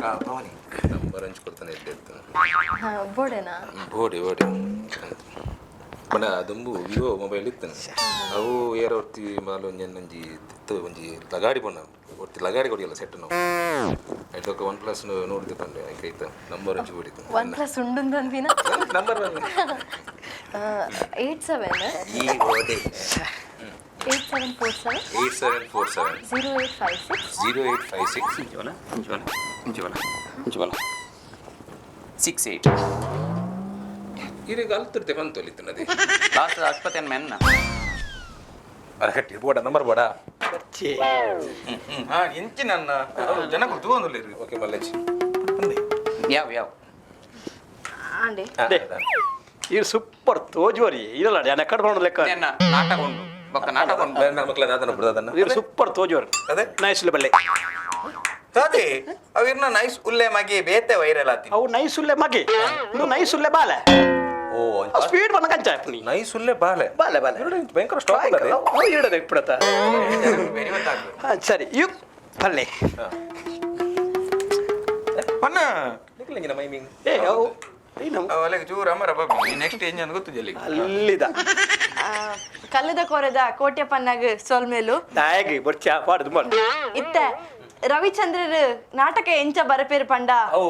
ಭವಾನಿ ನಂಬರ್ ಹಂಚ್ಕೊಡ್ತಾನೆ ಇರ್ತಾನೆ ಬೋಡೆನಾ ಬೋಡಿ ಬೋಡಿ ಬಣ ದುಂಬು ವಿವೋ ಮೊಬೈಲ್ ಇತ್ತಾನೆ ಅವು ಏರ ಹೊರ್ತಿ ಮಾಲು ಒಂಜಿ ತಿತ್ತು ಒಂಜಿ ಲಗಾಡಿ ಬಣ್ಣ ಒರ್ತಿ ಲಗಾಡಿ ಕೊಡಿಯಲ್ಲ ಸೆಟ್ ನಾವು ಐಟೋಕ OnePlus ನೋಡ್ತಿತ್ತಂಡೆ ಐಕೈತ ನಂಬರ್ ಹಂಚಿ ಬಿಡಿತ್ತು OnePlus ಉಂಡುಂದಂದಿನ ನಂಬರ್ 87 ಈ ಓಡಿ 8747 8747 0856 68 ಈಗ ಅಲ್ತಿರ್ತೆ ಬಂತೊಲಿತ್ತು ನದಿ ಲಾಸ್ಟ್ 80 ಮೆನ್ನ ಅರಗಟ್ಟಿ ಬೋಡ ನಂಬರ್ ಬೋಡ ಎಂಚಿ ನನ್ನ ಜನ ತಗೊಂಡು ಓಕೆ ಮಲ್ಲೇಜ್ ಯಾವ ಆಂಡೆ ಇದು ಸೂಪರ್ ತೋಜುವರಿ ಇದಲ್ಲ ಜನ ಕಡ್ಕೊಂಡು ಲೆಕ್ಕ ಎನ್ನ ನಾಟಕ ಉಂಟು ಬೊಕ್ಕ ನಾಟಕ ಉಂಟು ಮಕ್ಕಳ ದಾದನ ಬಿಡದನ್ನ ಇದು ಸೂಪರ್ ತೋಜುವರಿ ಅದೇ ನೈಸುಲೆ ಬಲ್ಲೆ ಅದೇ ಅವಿರ್ನ ನೈಸ್ ಉಲ್ಲೆ ಮಗಿ ಬೇತೆ ವೈರಲ್ ಆತಿ ಅವು ನೈಸುಲ್ಲೆ ಮಗೆ ಇದು ನೈಸುಲ್ಲೆ ಬಾಲೆ ಓ ಸ್ಪೀಡ್ ಬಣ್ಣ ಕಂಚ ಪುನಿ ನೈಸುಲ್ಲೆ ಬಾಲೆ ಬಾಲೆ ಬಾಲೆ ಭಯಂಕರ ಸ್ಟಾಕ್ ಅಲ್ಲದೆ ಇಡದೆ ಇಪ್ಪಡತ ಸರಿ ಯು ಪಲ್ಲೆ ಪನ್ನ ನಿಕ್ಲಿಂಗಿನ ಮೈಮಿಂಗ್ ಏ ಅವು ನಮ್ಮ ಅವಲೆಗೆ ಚೂರು ಅಮರ ಬಾಬಿ ನೆಕ್ಸ್ಟ್ ಏನ್ ಗೊತ್ತು ಜಲ್ಲಿ ಅಲ್ಲಿದ ಕಲ್ಲದ ಕೊರೆದ ಕೋಟೆ ಪನ್ನಾಗ ಸೊಲ್ಮೇಲು ನಾಯಗಿ ಬರ್ಚ ಪಾಡುದು ಮಾಡು ಇತ್ತ ರವಿಚಂದ್ರರ್ ನಾಟಕ ಎಂಚ ಬರಪೇರು ಪಂಡ ಅವು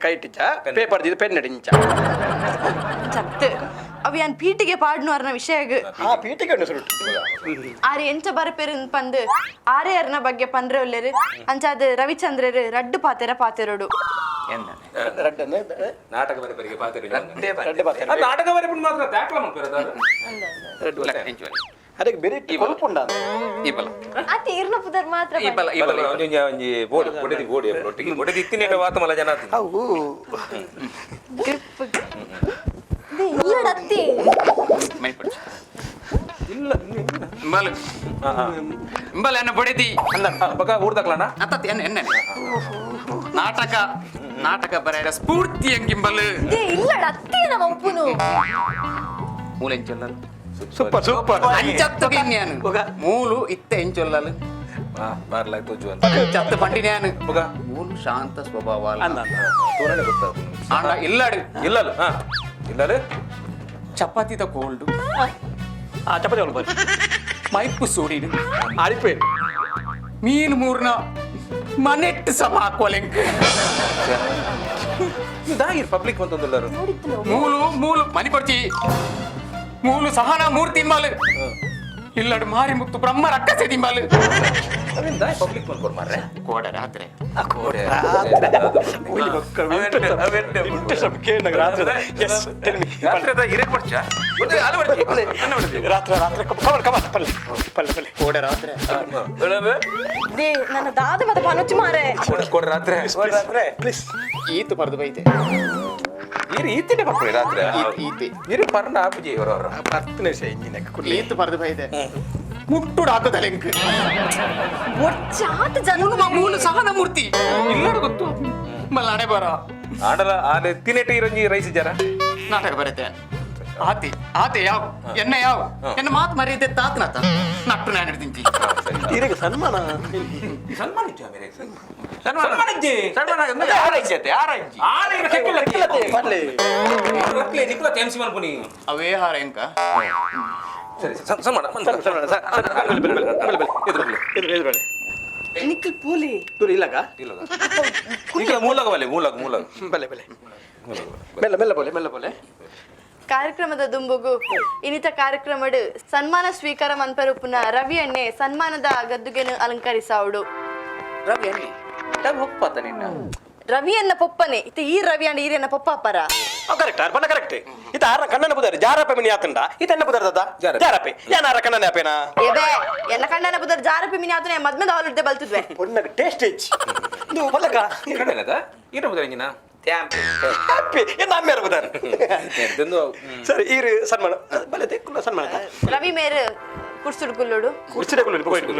ಕೈಟ್ ಇಚ್ಚ ಪೇಪರ್ ಇದು ಪೆನ್ ನಡಿಂಚ ಚತ್ ಅವು ಯಾನ್ ಪೀಟಿಗೆ ಪಾಡ್ನು ಅರ್ನ ವಿಷಯಗ್ ಆ ಪೀಟಿಗೆ ಉಂಡು ಸುರುಟು ಆರು ಎಂಚ ಬರಪೇರು ಪಂದ್ ಆರೇ ಅರ್ನ ಬಗ್ಗೆ ಪಂದ್ರೆ ಒಲ್ಲೆರು ಅಂಚಾದ ರವಿಚಂದ್ರರ್ ರಡ್ಡು ಪಾತೆರೋಡು ರಡ್ಡನ್ನು ನಾಟಕ ಬರೆಬರಿಗೆ ಪಾತ್ರೆ ರಡ್ಡೆ ಪಾತೆರ ನಾಟಕ ಬರೆಬಿಟ್ಟು ಮಾತ್ರ ದಾಖಲ ಮಾಡ್ತಾರೆ ರಡ್ಡು ಅದಕ್ಕೆ ಬೇರೆ ಕೊಲ್ಪುಂಡ ಇಬ್ಬಲ ಅತಿ ಇರ್ನ ಪುದರ್ ಮಾತ್ರ ಇಬ್ಬಲ ಒಂಜಿ ಬೋಡಿ ಬೊಡೆದಿ ಬೋಡಿ ಒಟ್ಟಿಗೆ ಬೊಡೆದಿ ಇತ್ತಿನ ವಾತ ಮಲ ಜನ ಅವು ಗ್ರಿಪ್ ಇಲ್ಲ ಅತ್ತಿ ಮೈ ಪಡ್ಚ ಇಂಬಲ್ ಎನ್ನ ಬಡಿದಿ ಬಗ ಊರ್ದಕ್ಲಣ್ಣ ಅತ್ತ ಎನ್ನ ನಾಟಕ ಬರೆಯರ ಸ್ಫೂರ್ತಿ ಎಂಗಿಂಬಲ್ ಇಲ್ಲ ಅತ್ತಿ ನಮ್ಮ ಉಪ್ಪುನು ಮೂಲೆಂಚೊಲ್ಲಲು ಸೂಪರ್ ಸೂಪರ್ ಅಂಚತ್ತು ಗಿನ್ಯಾನು ಮೂಲು ಇತ್ತೆ ಎಂಚೊಲ್ಲಲು ಬಾರ್ಲಾಯ್ತು ಜೋನ್ ಅಂಚತ್ತು ಪಂಡಿನ್ಯಾನು ಬಗ ಮೂಲು ಶಾಂತ ಸ್ವಭಾವ ತೋರಣೆ ಗೊತ್ತಾಗ ಆಂಡ ಇಲ್ಲಡು ಇಲ್ಲಲ್ಲ ಇಲ್ಲಲ್ಲ ಚಪಾತಿದ ಕೋಲ್ಡು ಆ ಚಪಾತಿ ಅವಳು ಬರ್ರಿ ಮೈಪು ಸೂಡಿಡು ಆಡಿಪೇ ಮೀನು ಮೂರ್ನ ಮನೆಟ್ಟು ಸಮ ಹಾಕೋಲೆಂಕ್ ದಾಗಿರ್ ಪಬ್ಲಿಕ್ ಅಂತಂದುಳ್ಳಾರು ಮೂಲು ಮನಿ ಪಡ್ಚಿ ಮೂಲು ಸಹನ ಮೂರ್ತಿ ಮಾಲು ಇಲ್ಲಡು ಮಾರಿ ಮುಕ್ತು ಬ್ರಹ್ಮ ರಕ್ಕಸೆ ದಿಂಬಾಲು ದಾಯ್ ಪಬ್ಲಿಕ್ ಬಂದ್ಕೊರ್ ಮಾರ್ರೆ ಕೋಡ ರಾತ್ರಿ ಕೋಡೆ ರಾತ್ರಿ ಹಿರೇ ಕೊಡ್ಚ ರಾತ್ರಿ ಕಮಲ್ ಕಮಲ್ ಪಲ್ಲೆ ಪಲ್ಲೆ ಪಲ್ಲೆ ಕೋಡ ರಾತ್ರಿ ದೇ ನನ್ನ ದಾದ ಮತ ಪನೊಚ್ಚು ಮಾರೆ ಕೊಡ್ ರಾತ್ರಿ ಪ್ಲೀಸ್ ಈತು ಪರ್ದು ಬೈತೆ ಇರಿ ಈತಿನೇ ಬರ್ಕೊಡಿ ರಾತ್ರಿ ಈತಿ ಇರಿ ಪರ್ಣ ಆಪುಜಿ ಇವರವ್ರ 10 ನಿಮಿಷ ಇಂಜಿನಕ್ಕೆ ಕುಡ್ಲಿ ಈತು ಪರ್ದು ಬೈತೆ ಮುಟ್ಟುಡು ಹಾಕುದಲೆಂಕ್ ಒಚ್ಚಾತ ಜನ ಮೂಲು ಸಹನ ಮೂರ್ತಿ ಇಲ್ಲಡು ಗೊತ್ತು ಮಲ್ಲಾಡೆ ಬರ ಆಡಲ ಆಲೆ ತಿನೇಟ ಇರಂಜಿ ರೈಸ್ ಜರ ನಾಟಕ ಬರುತ್ತೆ ಆತೆ ಯಾವ ಎನ್ನ ಯಾವ ಎನ್ನ ಮಾತು ಮರಿಯದೆ ತಾತನಾತ ನಟ್ಟು ನಾನು ಹಿಡ್ದಿಂಚಿ ಇದಕ್ಕೆ ಸನ್ಮಾನ ಸನ್ಮಾನ ಇಜ್ಜ ಮೇರೆ ಸನ್ಮಾನ ಇಜ್ಜಿ ಸಣ್ಣ ಯಾರೈತೆ ಪಲ್ಲೆ ರಕ್ಲೆ ನಿಕ್ಲ ಟೆನ್ಸಿ ಮಾಡ್ಕೊನಿ ಅವೇ ಹಾರ ಎಂಕ ಸರಿ ಸನ್ಮಾನ ಎದುರು ನಿಖಿಲ್ ಪೂಲಿ ದೂರ ಇಲ್ಲಗ ಇಲ್ಲ ಮೂಲಗ ಬಲೆ ಮೂಲಗ ಬಲೆ ಬಲೆ ಮೆಲ್ಲ ಮೆಲ್ಲ ಬೋಲೆ ಕಾರ್ಯಕ್ರಮದ ದುಂಬುಗು ಇನ್ನಿತ ಕಾರ್ಯಕ್ರಮಡ್ ಸನ್ಮಾನ ಸ್ವೀಕಾರ ಮನ್ಪರುಪುನ ರವಿ ಅಣ್ಣೆ ಸನ್ಮಾನದ ಗದ್ದುಗೆನು ಅಲಂಕರಿಸಾವುಡು. ರವಿ ಅನ್ನಿ ರವಿ ಹೋಗ್ಪಾತ ನಿನ್ನ ರವಿ ಅನ್ನ ಪೊಪ್ಪನೆ ಇತ್ತೆ ಈ ರವಿ ಅಣ್ಣ ಈರನ್ನ ಪೊಪ್ಪ ಅಪ್ಪರ ಕರೆಕ್ಟ್ ಅರ್ಪಣ ಕರೆಕ್ಟ್ ಇತ ಆರ ಕಣ್ಣನ ಬುದಾರಿ ಜಾರಪ್ಪ ಮಿನಿ ಆತಂಡ ಇತ ಎನ್ನ ಬುದಾರದ ಜಾರಪ್ಪೆ ಯಾನಾರ ಕಣ್ಣನ ಆಪೇನಾ ಏಬೇ ಎನ್ನ ಕಂಡನ ಬುದರ್ ಜಾರಪಿ ಮಿನಿ ಆತನೆ ಮದ್ಮೆದ ಹಾಲಿಡ್ದೆ ಬಲ್ತಿದ್ವೆ ಪೊನ್ನಗ ಟೇಸ್ಟ್ ಹೆಚ್ಚಿ ಇದು ಹೊಲಕ ಕಣ್ಣನದ ಏನು ಬುದ ಇಂಜಿನ ಹ್ಯಾಪಿ ಎನ್ನ ಅಮ್ಮೇರ ಬುದಾರ ಸರಿ ಈರು ಸನ್ಮಾನ ಬಲದೆ ಕುಲ್ಲ ಸನ್ಮಾನ ರವಿ ಮೇರು ಕುರ್ಸುಡ್ ಕುಲ್ಲುಡು ಕುರ್ಚಿದ ಕುಲ್ಲ ಹೋಯ್ತು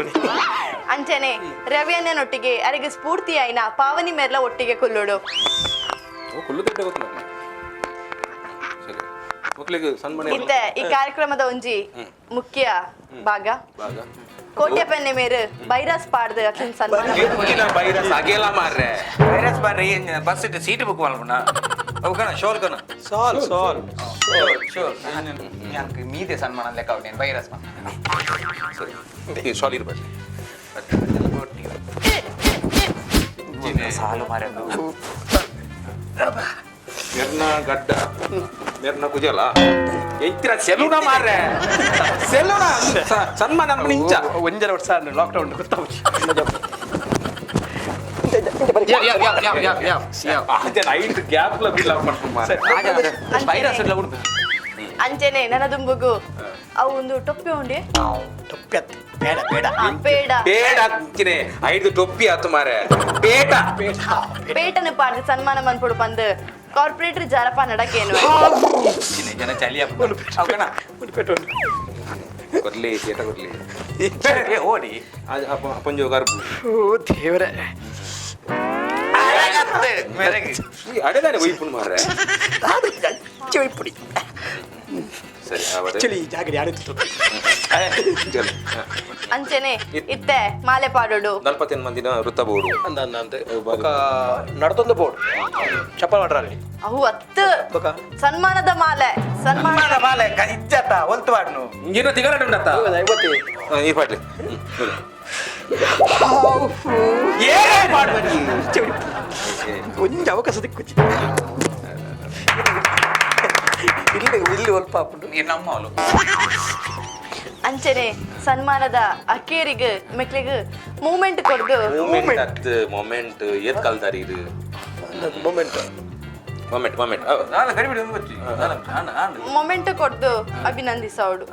ಅಂಚನೆ ರವಿ ಅಣ್ಣನೊಟ್ಟಿಗೆ ಅರಿಗೆ ಸ್ಫೂರ್ತಿ ಆಯ್ನ ಪಾವನಿ ಮೇರ್ಲ ಒಟ್ಟಿಗೆ ಕುಲ್ಲುಡು. ಕುಲ್ಲು ತಿಂಡೆ ಗೊತ್ತು ನನಗೆ ಸರಿ ಮಕ್ಕಳಿಗೆ ಸನ್ಮಾನ ಇತ್ತೆ ಈ ಕಾರ್ಯಕ್ರಮದ ಒಂಜಿ ಮುಖ್ಯ ಭಾಗ ಕೋಟ್ಯಪನ್ನೆ ಮೇರು ಬೈರಾಸ್ ಪಾಡ್ದು ಅಕ್ಕಿನ ಸನ್ಮಾನ ವೈರಸ್ ಅಗೇಲ ಮಾರ್ರೆ ವೈರಸ್ ಬಾರಿ ಬಸ್ ಇಟ್ಟು ಸೀಟ್ ಬುಕ್ ಮಾಡ್ಬೋಣ ಅವಕಣ ಶೋಲ್ ಕಣ ಸಾಲ್ ಶೋಲ್ ಯಾಕೆ ಮೀದೆ ಸನ್ಮಾನ ಲೆಕ್ಕ ಅವನೇನು ವೈರಸ್ ಸರಿ ಸಾಲಿ ಇರ್ಬೇಕು ಸಾಲು ಮಾರದು ಮೆರ್ನ ಗಡ್ಡ ಮೆರ್ನ ಕುಜಲ ಎತ್ತಿರ ಸೆಲೂನ ಮಾರ್ರೆ ಸೆಲೂನ ಸನ್ಮಾನ ನಿಂಚ ಒಂಜರ ವರ್ಷ ಲಾಕ್ಡೌನ್ ಗೊತ್ತಾಗ್ತಿ ಐದು ಗ್ಯಾಪ್ ಬಿಲ್ ಮಾಡ್ಕೊಂಡು ಮಾರ್ರೆ ವೈರಸ್ ಎಲ್ಲ ಉಂಟು ಅಂಚನೆ ನನ್ನ ದುಂಬುಗು ಅವು ಒಂದು ಟೊಪ್ಪೆ ಉಂಡೆ ಬೇಡ ಪೇಡ ಬೇಡ ಅಂಚಿನೆ ಐದು ಟೊಪ್ಪಿ ಆತು ಮಾರೆ ಬೇಡ ಪೇಟನ ಪಾಡ್ದು ಸನ್ಮಾನ ಮನ್ಪುಡು ಪಂದು ಕಾರ್ಪೊರೇಟರ್ ಜಾರಪ್ಪ ನಡಕೇನು ಜನ ಚಳಿ ಅವಕಣ ಕೊರ್ಲಿ ಚೇಟ ಕೊರ್ಲಿ ಓಡಿ ಅಪ್ಪಂಜೋ ಗರ್ಭ ಓ ದೇವರೇ ಅಡೆದಾನೆ ಒಯ್ಪುಣ್ ಮಾರ್ರೆ ಪುಡಿ ಸರಿ ಅವಡೆ ಚಳಿ ಜಾಗಡಿ ಆಡುತ್ತಿತ್ತು ಅಂಚನೆ ಇತ್ತೆ ಮಾಲೆ ಪಾಡೋಡು 40 ಮಂದಿನ ವೃತ್ತಬಹುದು ಅಂದ ನಡ್ತೊಂದು ಬೋರ್ಡ್ ಚಪ್ಪಲ್ ಮಾಡ್ರಿ ಅವು ಹತ್ತು ಸನ್ಮಾನದ ಮಾಲೆ ಸನ್ಮಾನದ ಮಾಲೆ ಇಜ್ಜತ್ತ ಒಲ್ತು ಮಾಡ್ನು ಇಂಜಿನ ತಿಗಾರಟ ಉಂಡತ್ತ 50 ಈ ಪಾಟ್ಲಿ ಕೊಂಚ ಅವಕಾಶ ದಿಕ್ಕುಚ್ಚಿ ಇಲ್ಲಿ ಸ್ವಲ್ಪ ನೀರು ನಮ್ಮ ಅವಳು ಅಂಚನೆ ಸನ್ಮಾನದ ಅಕ್ಕೇರಿಗೆ ಮೆಕ್ಲಿಗೆ ಮೂಮೆಂಟ್ ಕೊಡ್ದು ಮೊಮೆಂಟ್ ಏತ್ ಕಲ್ದಾರಿ ಇದು ಮೊಮೆಂಟ್ ಮೊಮೆಂಟ್ ನಾನು ಕರಿಬಿಡಿ ಒಂದು ಬಚ್ಚಿ ಮೊಮೆಂಟ್ ಕೊಡ್ದು ಅಭಿನಂದಿಸೋಡು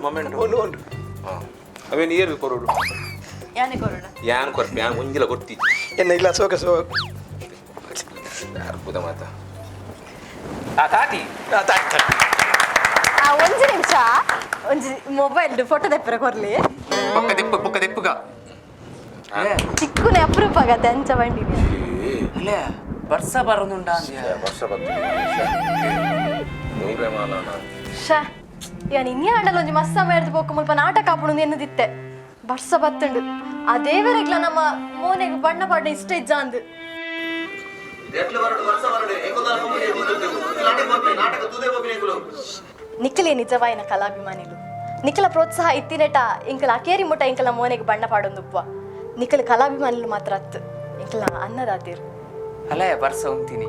ಮೊಮೆಂಟ್ ಅವೇನು ಏರು ಕೊರೋಡು ಯಾನೆ ಕೊರೋಣ ಯಾನ್ ಕೊರ್ಪಿ ಯಾನ್ ಒಂಜಿಲ ಕೊಡ್ತಿ ಎನ್ನ ಇಲ್ಲ ಸೋಕ ಸೋ ಅರ್ಬುದ ಮಾತ ತಾತಿ ಒಂಜಿ ನಿಮಿಷ ಒಂಜಿ ಮೊಬೈಲ್ ಫೋಟೋ ತೆಪ್ಪರ ಕೊರ್ಲಿ ಪೊಕ್ಕ ದೆಪ್ಪುಗ ಚಿಕ್ಕುನೆ ಅಪರೂಪಗ ಅಂಚ ಬಂಡಿ ಅಲ್ಲೇ ವರ್ಷ ಬರೋದುಂಡ ವರ್ಷ ಬಂತು ನೂರೇ ಮಾಲಾನ ಶಾ ಈಗ ನಿನ್ನೆ ಆಂಡಲ ಒಂಜಿ ಮಸ್ಸ ಮೇಡ್ದು ಪೋಕ ಮುಲ್ಪ ನಾಟಕ ಆಪುಂಡು ಎನ್ನದಿತ್ತೆ ಬರ್ಸ ಬತ್ತುಂಡು ಆ ದೇವರೆಗ್ಲ ನಮ್ಮ ಮೋನೆಗೆ ಬಣ್ಣ ಪಾಡ್ನ ಇಷ್ಟ ಇಜ್ಜ ಅಂದು ನಿಖಲೇ ನಿಜವಾಯಿನ ಕಲಾಭಿಮಾನಿಲು ನಿಖಲ ಪ್ರೋತ್ಸಾಹ ಇತ್ತಿನೆಟ ಇಂಕಲ ಅಕೇರಿ ಮುಟ ಇಂಕಲ ಮೋನೆಗೆ ಬಣ್ಣ ಪಾಡೊಂದುಪ್ಪ ನಿಖಲ ಕಲಾಭಿಮಾನಿಲು ಮಾತ್ರ ಅತ್ತು ಇಂಕಲ ಅನ್ನದಾತೀರು ಅಲ್ಲೇ ಬರ್ಸ ಉಂತೀನಿ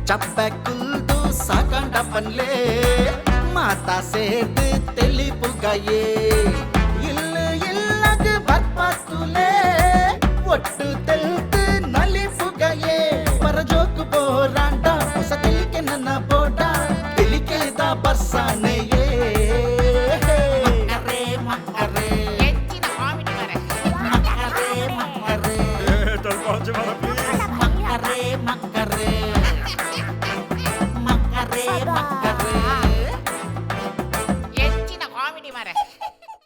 ಚಪ್ಪಕುಲ್ದು ಸಾಕಂಡ ಪನ್ಲೆ ಮಾತಾ ಸೇರ್ದು ತೆಲಿಪುಗಯೇ ಇಲ್ಲು ಇಲ್ಲಗ ಬರ್ಪತ್ತುಲೆ ಒಟ್ಟು ತೆಲ್ತು ನಲಿಪುಗಯೇ ಪರಜೋಕು ಬೋರಾಂಡ ಹೊಸ ತೆಲಿಕೆ ನನ್ನ ಬೋಡ ತೆಲಿಕೆದ ಬರ್ಸಾನೆಯೇ ಮಕ್ಕರೆ ಹೆಚ್ಚಿನ ಕಾಮಿಡಿ ಮಾರೆ ಮಕ್ಕರೆ ಮಕ್ಕರೆ ಮಕ್ಕರೆ ಮಕ್ಕರೆ